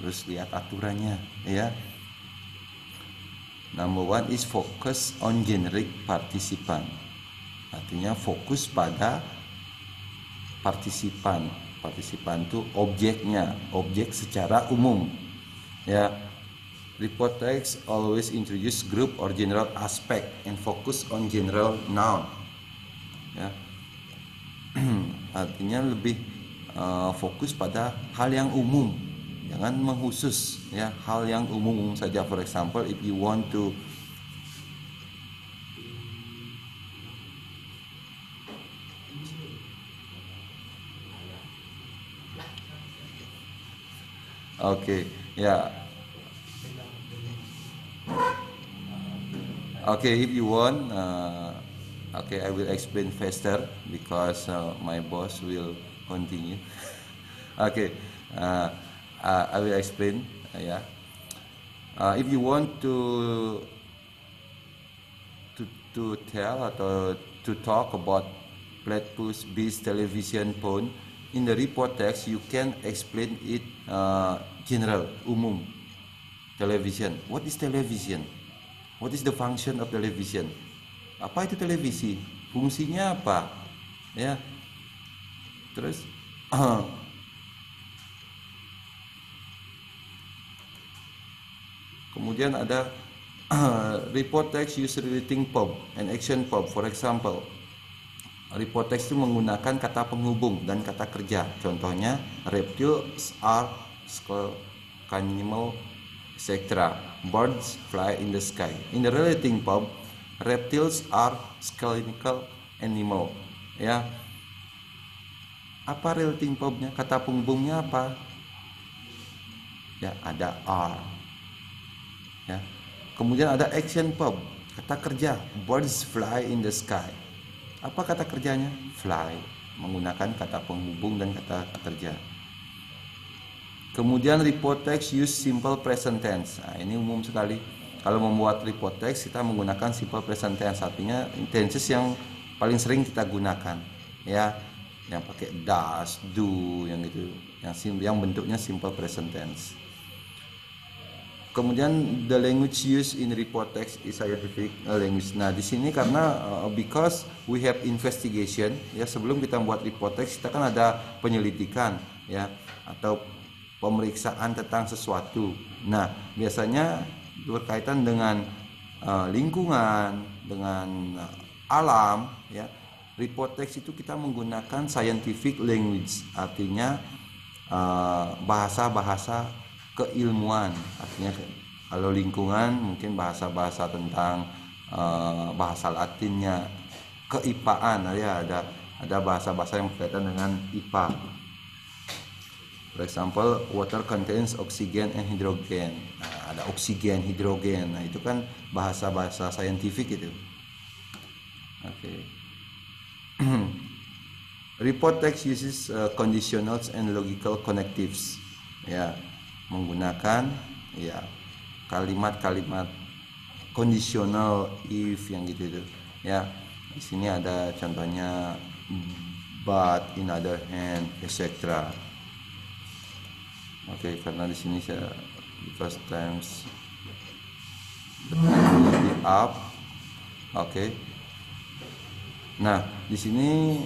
Harus lihat aturannya, ya. Number one is focus on generic participant. Artinya fokus pada partisipan. Partisipan itu objeknya, objek secara umum, ya. Report text always introduce group or general aspect and focus on general noun, ya. Artinya lebih fokus pada hal yang umum, jangan mengkhusus, ya, hal yang umum saja. For example, if you want to okay, yeah. Okay, if you want, okay, I will explain faster because my boss will continue. Okay, I will explain. Yeah, if you want to tell atau to talk about platypus, bees, television, phone, in the report text you can explain it general, umum. Television. What is television? What is the function of television? Apa itu televisi? Fungsinya apa? Ya. Terus kemudian ada report text use relating verb and action verb. For example, report text itu menggunakan kata penghubung dan kata kerja. Contohnya, reptiles are skeletal animal, etc. Birds fly in the sky. In the relating verb, reptiles are skeletal animal. Ya. Apa relating verbnya? Kata penghubungnya apa? Ya, ada are. Ya. Kemudian ada action verb, kata kerja, birds fly in the sky. Apa kata kerjanya? Fly, menggunakan kata penghubung dan kata kerja. Kemudian report text use simple present tense. Nah, ini umum sekali. Kalau membuat report text kita menggunakan simple present tense, artinya tenses yang paling sering kita gunakan, ya, yang pakai does, do, yang gitu, yang bentuknya simple present tense. Kemudian the language used in report text is scientific language. Nah, di sini karena because we have investigation, ya, sebelum kita membuat report text kita kan ada penyelidikan, ya, atau pemeriksaan tentang sesuatu. Nah, biasanya berkaitan dengan lingkungan, dengan alam, ya. Report text itu kita menggunakan scientific language, artinya bahasa-bahasa keilmuan. Artinya kalau lingkungan mungkin bahasa-bahasa tentang bahasa Latinnya, keipaan, ya, ada bahasa-bahasa yang berkaitan dengan IPA. For example, water contains oxygen and hydrogen. Nah, ada oksigen, hidrogen. Nah, itu kan bahasa-bahasa saintifik itu. Oke. Report text uses conditionals and logical connectives. Ya, menggunakan, ya, kalimat-kalimat kondisional if yang gitu itu. Ya, di sini ada contohnya but, in other hand, etc. Oke, karena di sini saya because times the up. Oke. Nah, di sini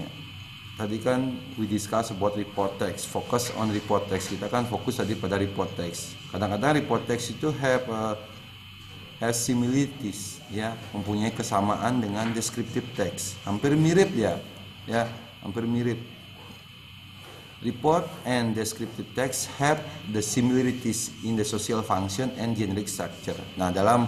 tadi kan we discuss about report text, focus on report text. Kita kan fokus tadi pada report text. Kadang-kadang report text itu has similarities, ya, mempunyai kesamaan dengan descriptive text. Hampir mirip ya, hampir mirip. Report and descriptive text have the similarities in the social function and generic structure. Nah, dalam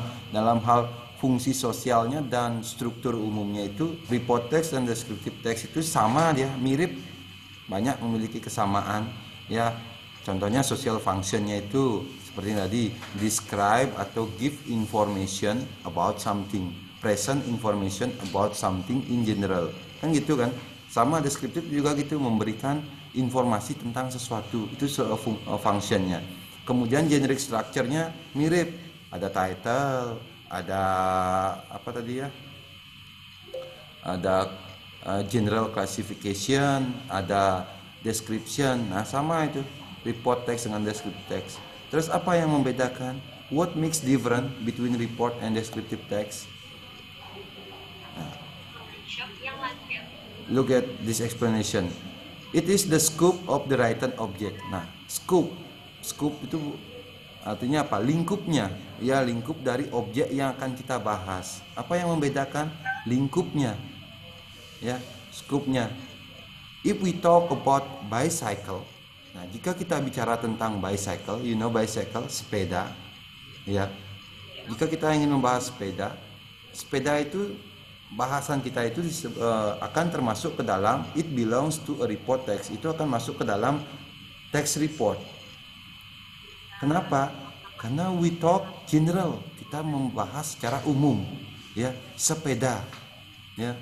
hal fungsi sosialnya dan struktur umumnya itu report text dan descriptive text itu sama, dia mirip, banyak memiliki kesamaan, ya. Contohnya social functionnya itu seperti tadi, describe atau give information about something, present information about something in general, kan gitu kan. Sama descriptive juga gitu, memberikan informasi tentang sesuatu, itu functionnya. Kemudian generic structure-nya mirip, ada title, ada apa tadi ya, ada general classification, ada description. Nah, sama itu report text dengan descriptive text. Terus apa yang membedakan? What makes different between report and descriptive text? Nah, look at this explanation. It is the scope of the written object. Nah, scope itu artinya apa? Lingkupnya, ya, lingkup dari objek yang akan kita bahas. Apa yang membedakan? Lingkupnya, ya, scope-nya. If we talk about bicycle, nah, jika kita bicara tentang bicycle, you know bicycle, sepeda, ya. Jika kita ingin membahas sepeda itu bahasan kita itu akan termasuk ke dalam it belongs to a report text. Itu akan masuk ke dalam text report. Kenapa? Karena we talk general, kita membahas secara umum, ya, sepeda, ya.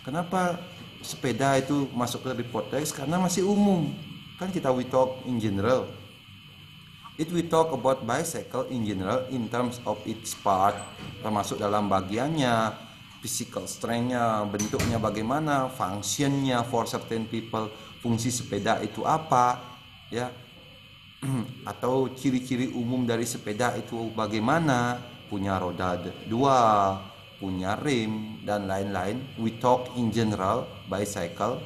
Kenapa sepeda itu masuk ke report text? Karena masih umum, kan kita we talk in general. It we talk about bicycle in general in terms of its part, termasuk dalam bagiannya, physical strength-nya, bentuknya bagaimana, function-nya for certain people, fungsi sepeda itu apa, ya, atau ciri-ciri umum dari sepeda itu bagaimana, punya roda dua, punya rem, dan lain-lain. We talk in general, bicycle,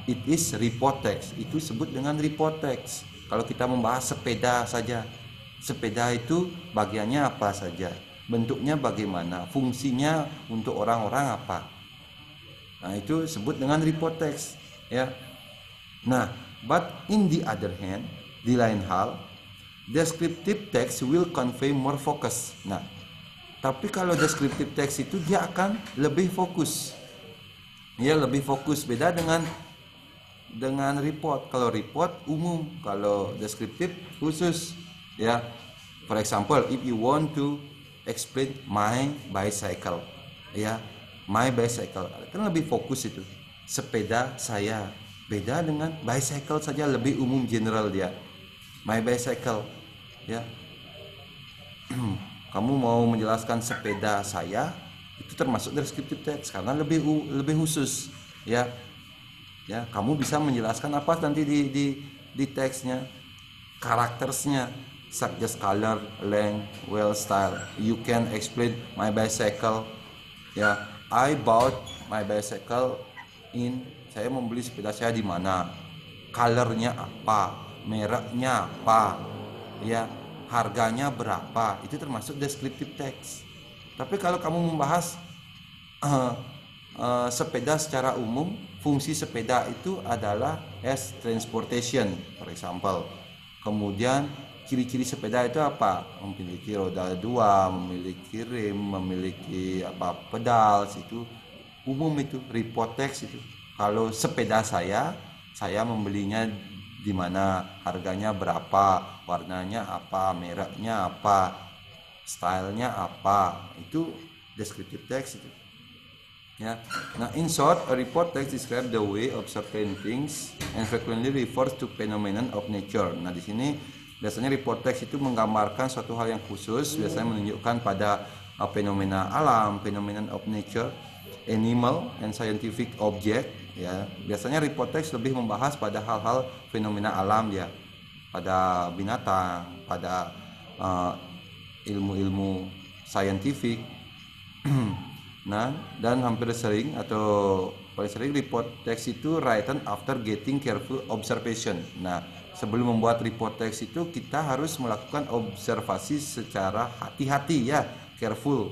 it is report text. Itu disebut dengan report text. Kalau kita membahas sepeda saja, sepeda itu bagiannya apa saja. bentuknya bagaimana, fungsinya untuk orang-orang apa. Nah, itu sebut dengan report text, ya. Nah, but in the other hand, di lain hal, descriptive text will convey more focus. Nah, tapi kalau descriptive text itu dia akan lebih fokus. Ya, lebih fokus, beda dengan report. Kalau report umum, kalau deskriptif khusus, ya. For example, if you want to explain my bicycle, ya, my bicycle, kan lebih fokus itu. Sepeda saya, beda dengan bicycle saja, lebih umum, general dia. My bicycle, ya. Kamu mau menjelaskan sepeda saya, itu termasuk deskriptif text karena lebih khusus, ya. Ya, kamu bisa menjelaskan apa nanti di teksnya, karakternya, such as color, length, well style. You can explain my bicycle. Ya, I bought my bicycle saya membeli sepeda saya di mana, colornya apa, mereknya apa, ya, harganya berapa. Itu termasuk descriptive text. Tapi kalau kamu membahas sepeda secara umum, fungsi sepeda itu adalah as transportation, for example. Kemudian ciri-ciri sepeda itu apa? Memiliki roda 2, memiliki rem, memiliki pedal, itu umum, itu report text itu. Kalau sepeda saya membelinya di mana, harganya berapa, warnanya apa, mereknya apa, stylenya apa, itu descriptive text itu. Ya. Nah, in short, a report text describe the way of certain things and frequently refers to phenomenon of nature. Nah, di sini biasanya report text itu menggambarkan suatu hal yang khusus, biasanya menunjukkan pada fenomena alam, phenomenon of nature, animal and scientific object, ya. Biasanya report text lebih membahas pada hal-hal fenomena alam, ya, pada binatang, pada ilmu-ilmu scientific. Nah, dan hampir sering atau paling sering report text itu written after getting careful observation. Nah, sebelum membuat report text itu kita harus melakukan observasi secara hati-hati, ya, careful,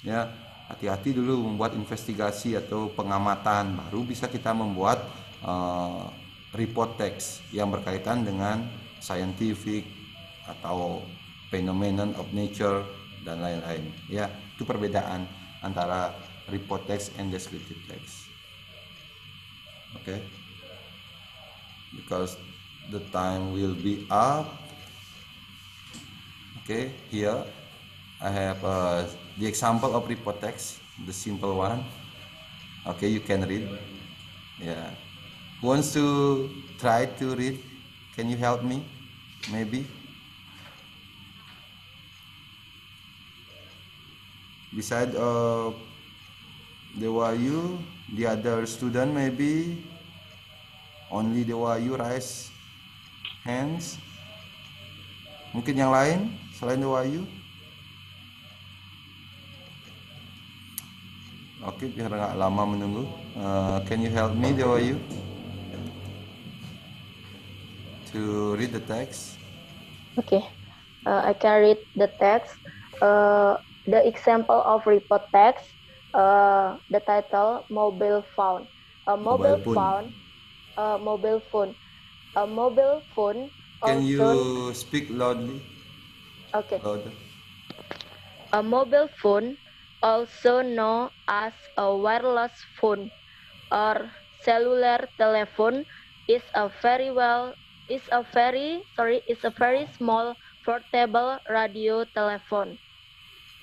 ya, hati-hati dulu membuat investigasi atau pengamatan, baru bisa kita membuat report text yang berkaitan dengan scientific atau phenomenon of nature dan lain-lain, ya. Itu perbedaan antara report text and descriptive text. Okay, because the time will be up. Okay, here I have the example of report text, the simple one. Okay, you can read. Yeah, who wants to try to read? Can you help me? Maybe. Beside the Wahyu, the other student maybe only the Wahyu raise hands. Mungkin yang lain selain the Wahyu. Oke, biar nggak lama menunggu. Can you help me, the Wahyu, to read the text? Okay, I can read the text. The example of report text, the title mobile phone. A mobile phone. A mobile phone. A mobile phone. Can you speak loudly? Okay. Louder. A mobile phone, also known as a wireless phone or cellular telephone, is a very small portable radio telephone.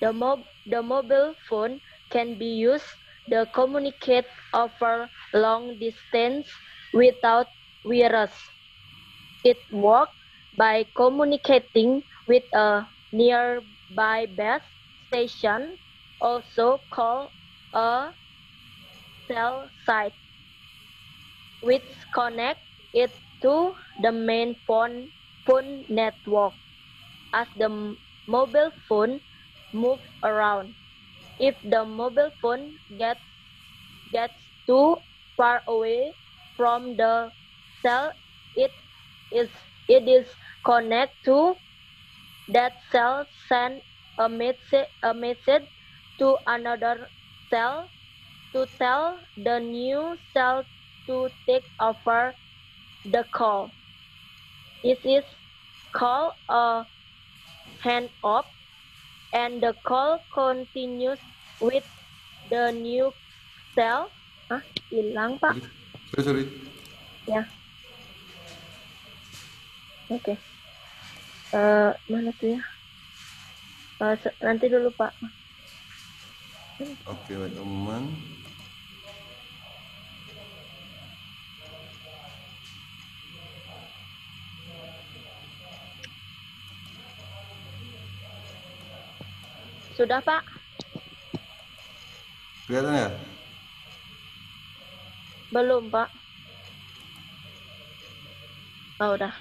The mobile phone can be used to communicate over long distance without wires. It works by communicating with a nearby base station, also called a cell site, which connects it to the main phone network. As the mobile phone move around, if the mobile phone gets too far away from the cell it is connected to, that cell send a message to another cell to tell the new cell to take over the call. This is called a handoff, and the call continues with the new cell. Hilang, Pak. Sorry. Ya. Oke. Mana tuh ya? Nanti dulu, Pak. Oke, wait a moment. Sudah, Pak? Kelihatan ya? Belum, Pak. Oh, udah.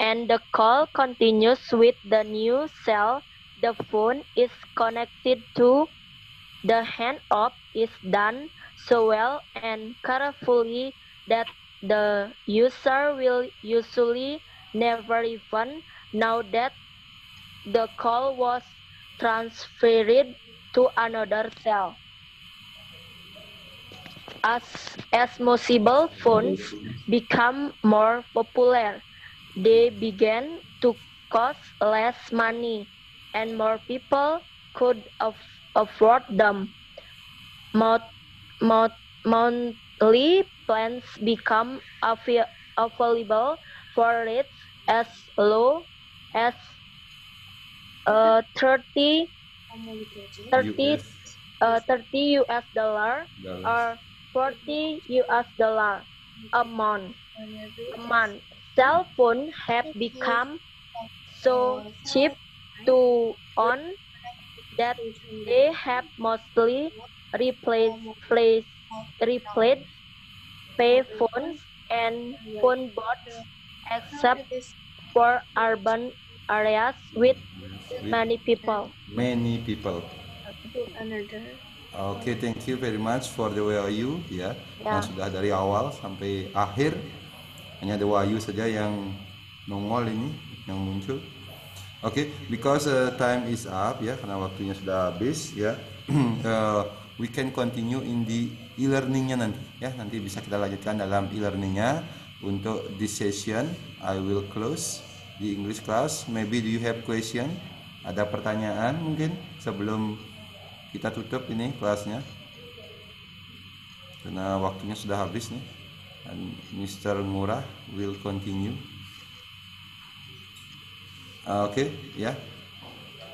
And the call continues with the new cell. The phone is connected to. The handoff is done so well and carefully that the user will usually never even know that the call was transferred to another cell. As mobile phones become more popular, they began to cost less money and more people could afford them. Monthly plans become available for rates as low as 30 US dollar or 40 US dollar a month. Cell phones have become so cheap to own that they have mostly replaced payphones and phone booths, except for urban areas with many people. Many people. Oke, thank you very much for the Wahyu ya. Yang sudah dari awal sampai akhir. Hanya ada Wahyu saja yang nongol ini, yang muncul. Oke, because time is up ya, karena waktunya sudah habis ya. We can continue in the e-learningnya nanti ya. Nanti bisa kita lanjutkan dalam e-learningnya. Untuk this session, I will close the English class. Maybe do you have question? Ada pertanyaan mungkin sebelum kita tutup ini kelasnya, karena waktunya sudah habis nih. And Mr. Ngurah will continue. Oke, ya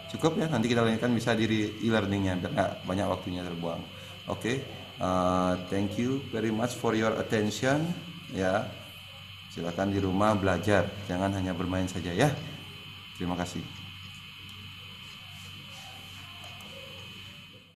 cukup ya, nanti kita lanjutkan bisa di e-learningnya biar nggak banyak waktunya terbuang. Oke, thank you very much for your attention ya. Silakan di rumah belajar, jangan hanya bermain saja ya. Terima kasih.